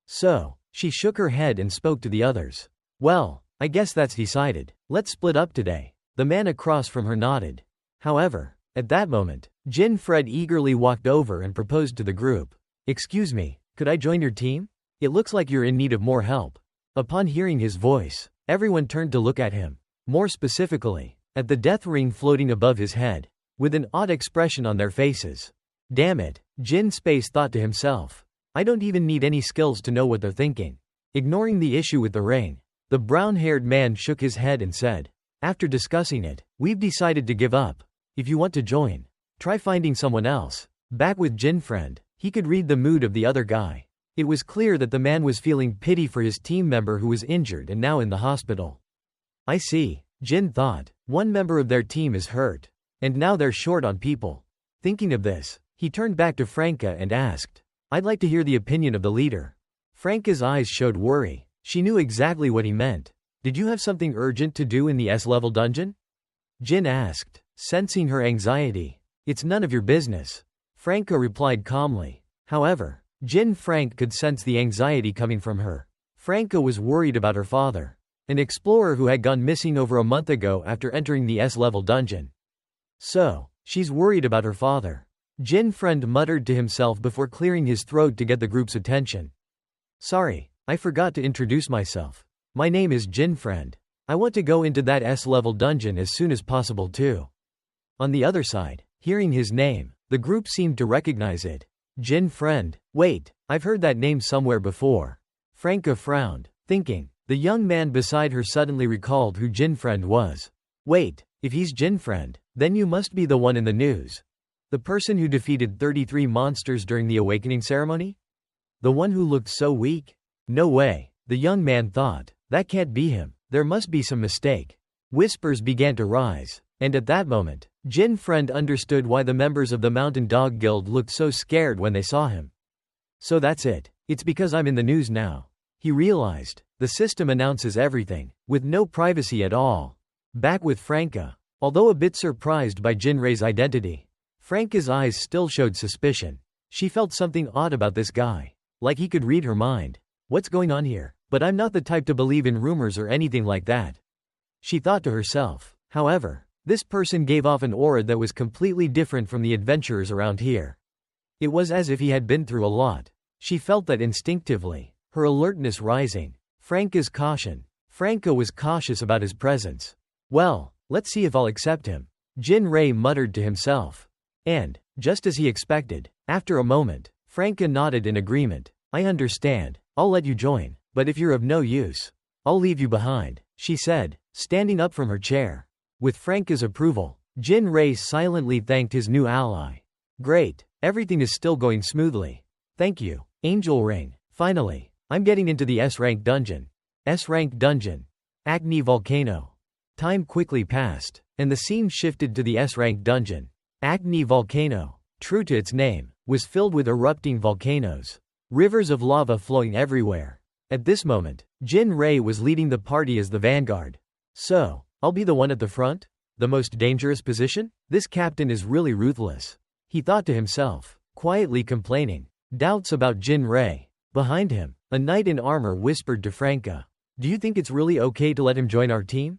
So, she shook her head and spoke to the others. Well, I guess that's decided. Let's split up today. The man across from her nodded. However, at that moment, Jinfrey eagerly walked over and proposed to the group. Excuse me, could I join your team? It looks like you're in need of more help. Upon hearing his voice, everyone turned to look at him. More specifically, at the death ring floating above his head, with an odd expression on their faces. Damn it, Jinfrey thought to himself. I don't even need any skills to know what they're thinking. Ignoring the issue with the ring, the brown-haired man shook his head and said, after discussing it, we've decided to give up. If you want to join, try finding someone else. Back with Jinfrey, he could read the mood of the other guy. It was clear that the man was feeling pity for his team member who was injured and now in the hospital. I see, Jin thought. One member of their team is hurt, and now they're short on people. Thinking of this, he turned back to Franca and asked, I'd like to hear the opinion of the leader. Franca's eyes showed worry. She knew exactly what he meant. Did you have something urgent to do in the S-level dungeon? Jin asked, sensing her anxiety. It's none of your business, Franca replied calmly. However, Jinfrey could sense the anxiety coming from her. Franca was worried about her father, an explorer who had gone missing over a month ago after entering the S-level dungeon. So, she's worried about her father. Jinfrey muttered to himself before clearing his throat to get the group's attention. Sorry, I forgot to introduce myself. My name is Jinfrey. I want to go into that S-level dungeon as soon as possible too. On the other side, hearing his name, the group seemed to recognize it. Jin friend. Wait, I've heard that name somewhere before. Franca frowned, thinking. The young man beside her suddenly recalled who Jinfriend was. Wait, if he's Jinfriend, then you must be the one in the news. The person who defeated 33 monsters during the awakening ceremony? The one who looked so weak? No way, the young man thought. That can't be him, there must be some mistake. Whispers began to rise, and at that moment, Jinfriend understood why the members of the Mountain Dog Guild looked so scared when they saw him. So that's it, it's because I'm in the news now. He realized, the system announces everything, with no privacy at all. Back with Franca. Although a bit surprised by Jinray's identity, Franca's eyes still showed suspicion. She felt something odd about this guy. Like he could read her mind. What's going on here? But I'm not the type to believe in rumors or anything like that. She thought to herself. However, this person gave off an aura that was completely different from the adventurers around here. It was as if he had been through a lot. She felt that instinctively, her alertness rising. Franca's caution. Franca was cautious about his presence. Well, let's see if I'll accept him. Jinray muttered to himself. And, just as he expected, after a moment, Franca nodded in agreement. I understand, I'll let you join, but if you're of no use, I'll leave you behind, she said, standing up from her chair. With Franca's approval, Jinray silently thanked his new ally. Great, everything is still going smoothly. Thank you, Angel Ring. Finally, I'm getting into the S-rank dungeon. S-rank dungeon. Agni Volcano. Time quickly passed, and the scene shifted to the S-rank dungeon. Agni Volcano, true to its name, was filled with erupting volcanoes. Rivers of lava flowing everywhere. At this moment, Jinray was leading the party as the vanguard. So, I'll be the one at the front? The most dangerous position? This captain is really ruthless. He thought to himself, quietly complaining. Doubts about Jinray. Behind him, a knight in armor whispered to Franca. Do you think it's really okay to let him join our team?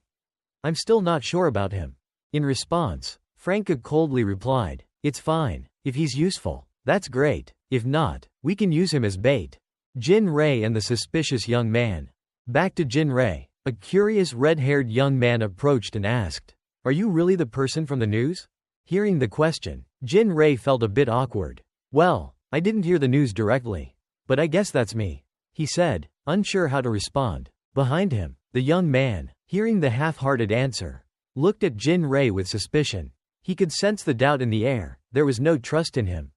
I'm still not sure about him. In response, Franca coldly replied, it's fine. If he's useful, that's great. If not, we can use him as bait. Jinray and the suspicious young man. Back to Jinray. A curious red-haired young man approached and asked, are you really the person from the news? Hearing the question, Jinray felt a bit awkward. Well, I didn't hear the news directly. But I guess that's me, he said, unsure how to respond. Behind him, the young man, hearing the half-hearted answer, looked at Jinray with suspicion. He could sense the doubt in the air, there was no trust in him.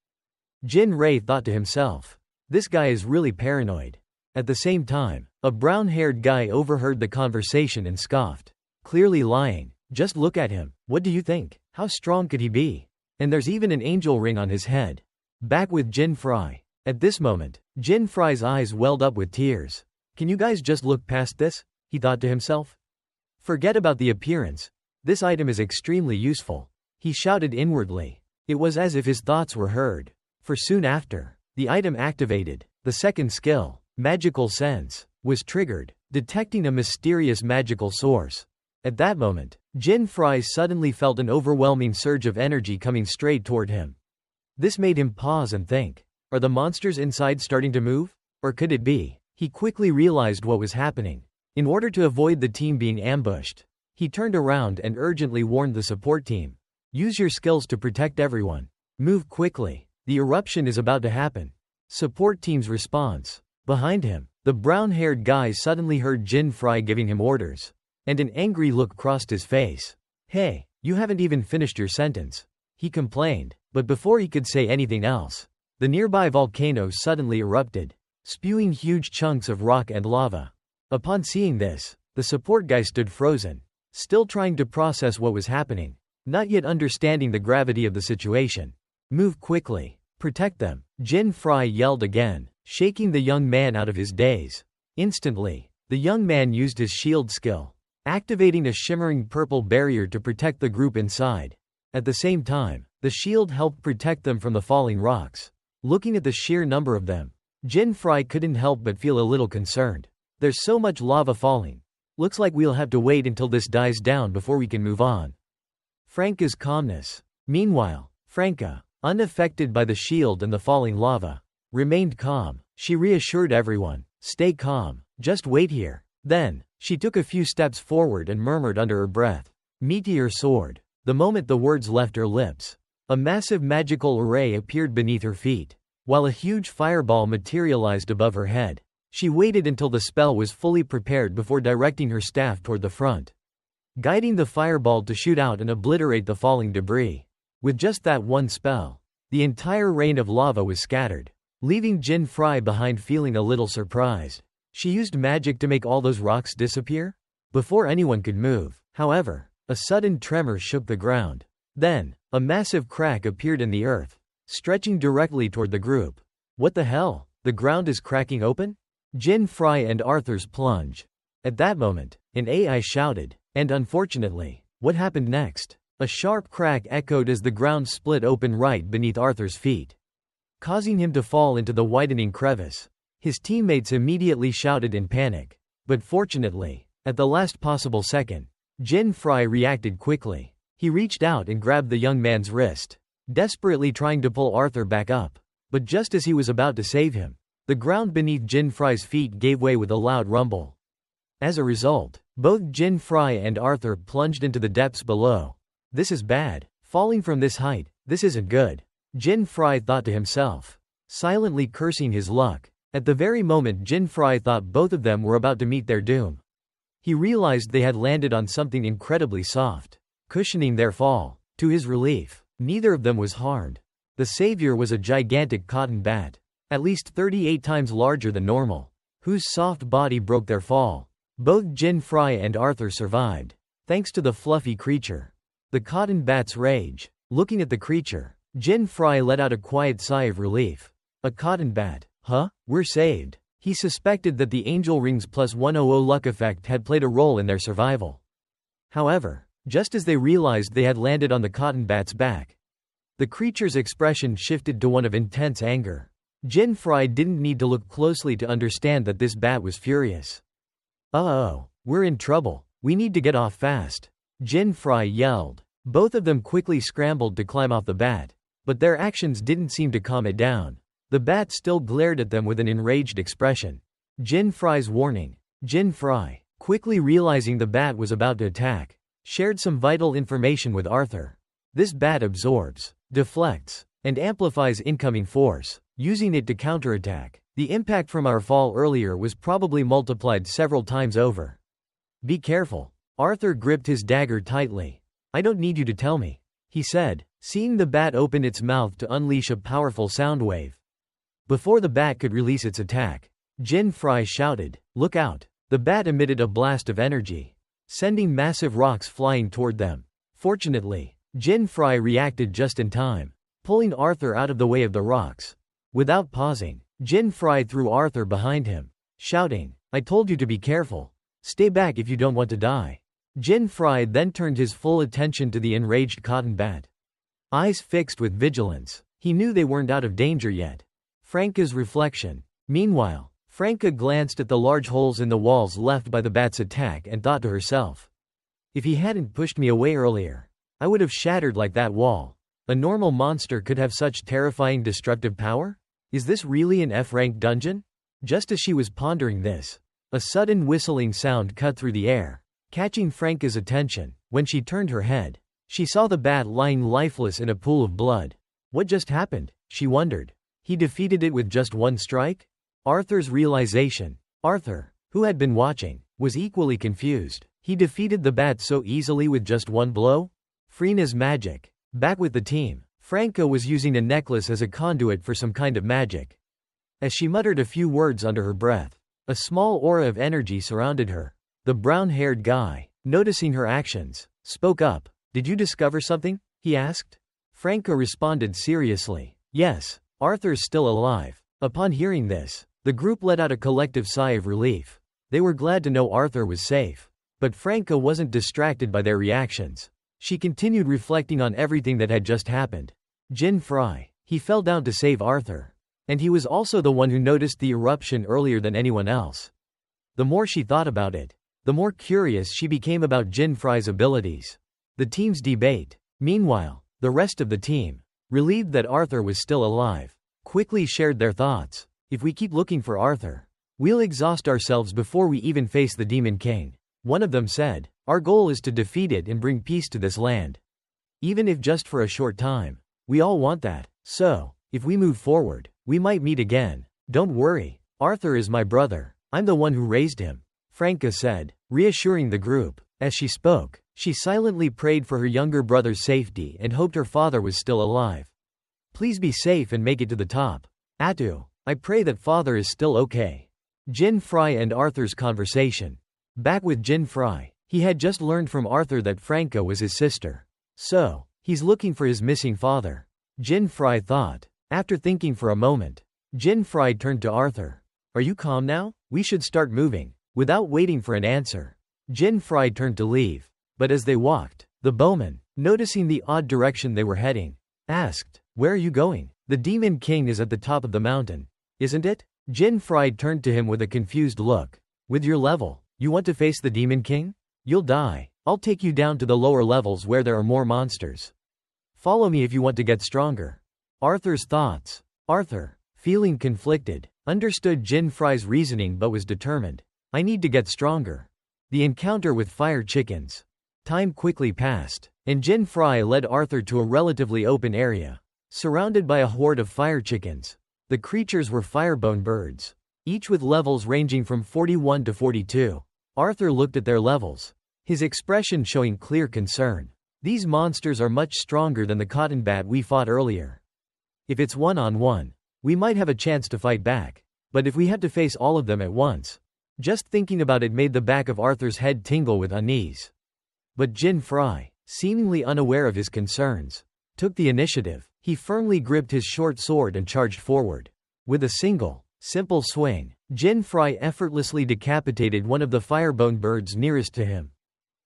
Jinray thought to himself, this guy is really paranoid. At the same time, a brown-haired guy overheard the conversation and scoffed. Clearly lying, just look at him, what do you think? How strong could he be? And there's even an angel ring on his head. Back with Jinfrey. At this moment, Jinfrey's eyes welled up with tears. Can you guys just look past this? He thought to himself. Forget about the appearance. This item is extremely useful. He shouted inwardly. It was as if his thoughts were heard. For soon after, the item activated. The second skill, Magical Sense, was triggered, detecting a mysterious magical source. At that moment, Jinfrey suddenly felt an overwhelming surge of energy coming straight toward him. This made him pause and think. Are the monsters inside starting to move? Or could it be? He quickly realized what was happening. In order to avoid the team being ambushed, he turned around and urgently warned the support team. Use your skills to protect everyone. Move quickly. The eruption is about to happen. Support team's response. Behind him, the brown-haired guy suddenly heard Jinfrey giving him orders. And an angry look crossed his face. Hey, you haven't even finished your sentence. He complained, but before he could say anything else, the nearby volcano suddenly erupted, spewing huge chunks of rock and lava. Upon seeing this, the support guy stood frozen, still trying to process what was happening, not yet understanding the gravity of the situation. Move quickly. Protect them. Jinfrey yelled again, shaking the young man out of his daze. Instantly, the young man used his shield skill, activating a shimmering purple barrier to protect the group inside. At the same time, the shield helped protect them from the falling rocks. Looking at the sheer number of them, Jinfrey couldn't help but feel a little concerned. There's so much lava falling. Looks like we'll have to wait until this dies down before we can move on. Franca's calmness. Meanwhile, Franca, unaffected by the shield and the falling lava, remained calm. She reassured everyone, stay calm, just wait here. Then, she took a few steps forward and murmured under her breath, Meteor Sword. The moment the words left her lips, a massive magical array appeared beneath her feet. while a huge fireball materialized above her head. She waited until the spell was fully prepared before directing her staff toward the front, guiding the fireball to shoot out and obliterate the falling debris. With just that one spell, the entire rain of lava was scattered, leaving Jinfrey behind feeling a little surprised. She used magic to make all those rocks disappear? Before anyone could move, however, a sudden tremor shook the ground. Then, a massive crack appeared in the earth, stretching directly toward the group. What the hell? The ground is cracking open? Jinfrey and Arthur's plunge. At that moment, an AI shouted, and unfortunately, what happened next? A sharp crack echoed as the ground split open right beneath Arthur's feet, causing him to fall into the widening crevice. His teammates immediately shouted in panic. But fortunately, at the last possible second, Jinfrey reacted quickly. He reached out and grabbed the young man's wrist, desperately trying to pull Arthur back up. But just as he was about to save him, the ground beneath Jinfrey's feet gave way with a loud rumble. As a result, both Jinfrey and Arthur plunged into the depths below. This is bad. Falling from this height, this isn't good, Jinfrey thought to himself, silently cursing his luck. At the very moment Jinfrey thought both of them were about to meet their doom, he realized they had landed on something incredibly soft, cushioning their fall. To his relief, neither of them was harmed. The savior was a gigantic cotton bat, at least 38 times larger than normal, whose soft body broke their fall. Both Jinfrey and Arthur survived, thanks to the fluffy creature. The cotton bat's rage. Looking at the creature, Jinfrey let out a quiet sigh of relief. A cotton bat? Huh? We're saved. He suspected that the Angel Rings plus 100 luck effect had played a role in their survival. However, just as they realized they had landed on the cotton bat's back, the creature's expression shifted to one of intense anger. Jinfrey didn't need to look closely to understand that this bat was furious. Uh-oh, we're in trouble. We need to get off fast, Jinfrey yelled. Both of them quickly scrambled to climb off the bat, but their actions didn't seem to calm it down. The bat still glared at them with an enraged expression. Jinfrey's warning. Jinfrey, quickly realizing the bat was about to attack, shared some vital information with Arthur. This bat absorbs, deflects, and amplifies incoming force, using it to counterattack. The impact from our fall earlier was probably multiplied several times over. Be careful. Arthur gripped his dagger tightly. I don't need you to tell me, he said, seeing the bat open its mouth to unleash a powerful sound wave. Before the bat could release its attack, Jinfrey shouted, "Look out!" The bat emitted a blast of energy, sending massive rocks flying toward them. Fortunately, Jinfrey reacted just in time, pulling Arthur out of the way of the rocks. Without pausing, Jinfrey threw Arthur behind him, shouting, "I told you to be careful. Stay back if you don't want to die." Jinfrey then turned his full attention to the enraged cotton bat. Eyes fixed with vigilance, he knew they weren't out of danger yet. Franca's reflection. Meanwhile, Franca glanced at the large holes in the walls left by the bat's attack and thought to herself, if he hadn't pushed me away earlier, I would have shattered like that wall. A normal monster could have such terrifying destructive power? Is this really an F-rank dungeon? Just as she was pondering this, a sudden whistling sound cut through the air, catching Franca's attention. When she turned her head, she saw the bat lying lifeless in a pool of blood. What just happened? She wondered. He defeated it with just one strike? Arthur's realization. Arthur, who had been watching, was equally confused. He defeated the bat so easily with just one blow? Freena's magic. Back with the team, Franca was using a necklace as a conduit for some kind of magic. As she muttered a few words under her breath, a small aura of energy surrounded her. The brown-haired guy, noticing her actions, spoke up. Did you discover something? He asked. Franca responded seriously. Yes, Arthur's still alive. Upon hearing this, the group let out a collective sigh of relief. They were glad to know Arthur was safe. But Franca wasn't distracted by their reactions. She continued reflecting on everything that had just happened. Jinfrey, he fell down to save Arthur. And he was also the one who noticed the eruption earlier than anyone else. The more she thought about it, the more curious she became about Jinfrey's abilities. The team's debate. Meanwhile, the rest of the team, relieved that Arthur was still alive, quickly shared their thoughts. If we keep looking for Arthur, we'll exhaust ourselves before we even face the Demon King. One of them said, our goal is to defeat it and bring peace to this land. Even if just for a short time. We all want that. So, If we move forward, we might meet again. Don't worry. Arthur is my brother. I'm the one who raised him, Franca said, reassuring the group. As she spoke, she silently prayed for her younger brother's safety and hoped her father was still alive. Please be safe and make it to the top. Atu, I pray that father is still okay. Jinfrey and Arthur's conversation. Back with Jinfrey, he had just learned from Arthur that Franca was his sister. So, he's looking for his missing father. Jinfrey thought. After thinking for a moment, Jinfrey turned to Arthur. Are you calm now? We should start moving. Without waiting for an answer, Jinfrey turned to leave. But as they walked, the bowman, noticing the odd direction they were heading, asked, Where are you going? The Demon King is at the top of the mountain, isn't it? Jinfrey turned to him with a confused look. With your level, you want to face the Demon King? You'll die. I'll take you down to the lower levels where there are more monsters. Follow me if you want to get stronger. Arthur's thoughts. Arthur, feeling conflicted, understood Jinfrey's reasoning but was determined. I need to get stronger. The encounter with fire chickens. Time quickly passed, and Jinfrey led Arthur to a relatively open area, surrounded by a horde of fire chickens. The creatures were firebone birds, each with levels ranging from 41 to 42. Arthur looked at their levels, his expression showing clear concern. These monsters are much stronger than the cotton bat we fought earlier. If it's one-on-one, we might have a chance to fight back. But if we had to face all of them at once, just thinking about it made the back of Arthur's head tingle with unease. But Jinfrey, seemingly unaware of his concerns, took the initiative. He firmly gripped his short sword and charged forward. With a single, simple swing, Jinfrey effortlessly decapitated one of the firebone birds nearest to him.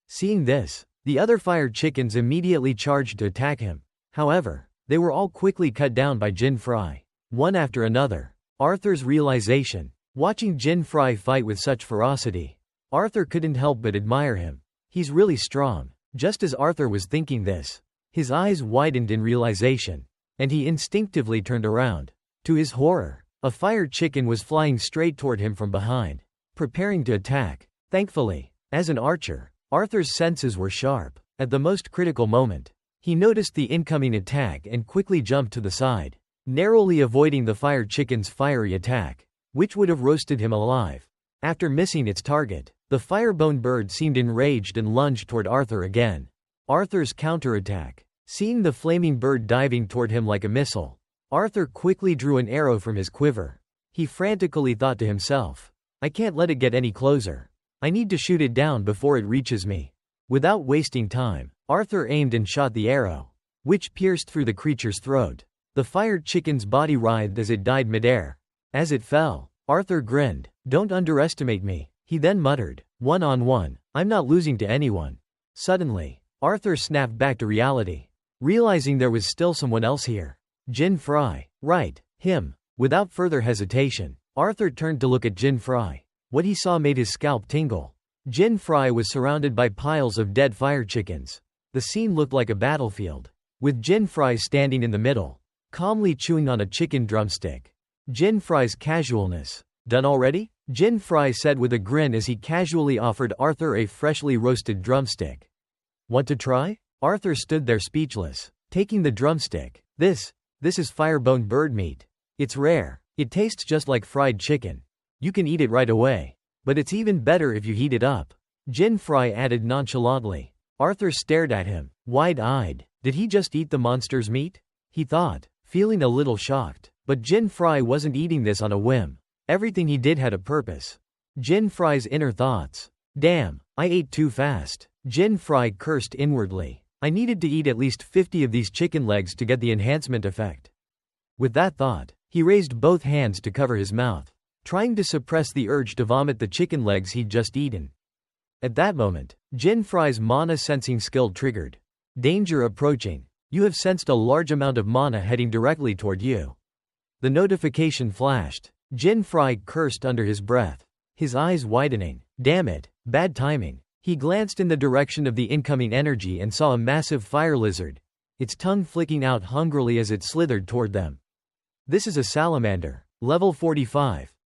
Seeing this, the other fire chickens immediately charged to attack him. However, they were all quickly cut down by Jinfrey, one after another. Arthur's realization. Watching Jinfrey fight with such ferocity, Arthur couldn't help but admire him. He's really strong. Just as Arthur was thinking this, his eyes widened in realization, and he instinctively turned around. To his horror, a fire chicken was flying straight toward him from behind, preparing to attack. Thankfully, as an archer, Arthur's senses were sharp. At the most critical moment, he noticed the incoming attack and quickly jumped to the side, narrowly avoiding the fire chicken's fiery attack, which would have roasted him alive. After missing its target, the firebone bird seemed enraged and lunged toward Arthur again. Arthur's counterattack. Seeing the flaming bird diving toward him like a missile, Arthur quickly drew an arrow from his quiver. He frantically thought to himself, I can't let it get any closer. I need to shoot it down before it reaches me. Without wasting time, Arthur aimed and shot the arrow, which pierced through the creature's throat. The fire chicken's body writhed as it died midair. As it fell, Arthur grinned. Don't underestimate me, he then muttered. One-on-one, I'm not losing to anyone. Suddenly, Arthur snapped back to reality, realizing there was still someone else here. Jinfrey. Right, him. Without further hesitation, Arthur turned to look at Jinfrey. What he saw made his scalp tingle. Jinfrey was surrounded by piles of dead fire chickens. The scene looked like a battlefield, with Jinfrey standing in the middle, calmly chewing on a chicken drumstick. Jinfrey's casualness. Done already? Jinfrey said with a grin as he casually offered Arthur a freshly roasted drumstick. Want to try? Arthur stood there speechless, taking the drumstick. This is firebone bird meat. It's rare. It tastes just like fried chicken. You can eat it right away. But it's even better if you heat it up. Jinfrey added nonchalantly. Arthur stared at him, wide-eyed. Did he just eat the monster's meat? He thought, feeling a little shocked. But Jinfrey wasn't eating this on a whim. Everything he did had a purpose. Jinfrey's inner thoughts. Damn, I ate too fast. Jinfrey cursed inwardly. I needed to eat at least 50 of these chicken legs to get the enhancement effect. With that thought, he raised both hands to cover his mouth, trying to suppress the urge to vomit the chicken legs he'd just eaten. At that moment, Jinfrey's mana sensing skill triggered. Danger approaching. You have sensed a large amount of mana heading directly toward you. The notification flashed. Jinfrey cursed under his breath, his eyes widening. Damn it, bad timing. He glanced in the direction of the incoming energy and saw a massive fire lizard, its tongue flicking out hungrily as it slithered toward them. This is a salamander, level 45.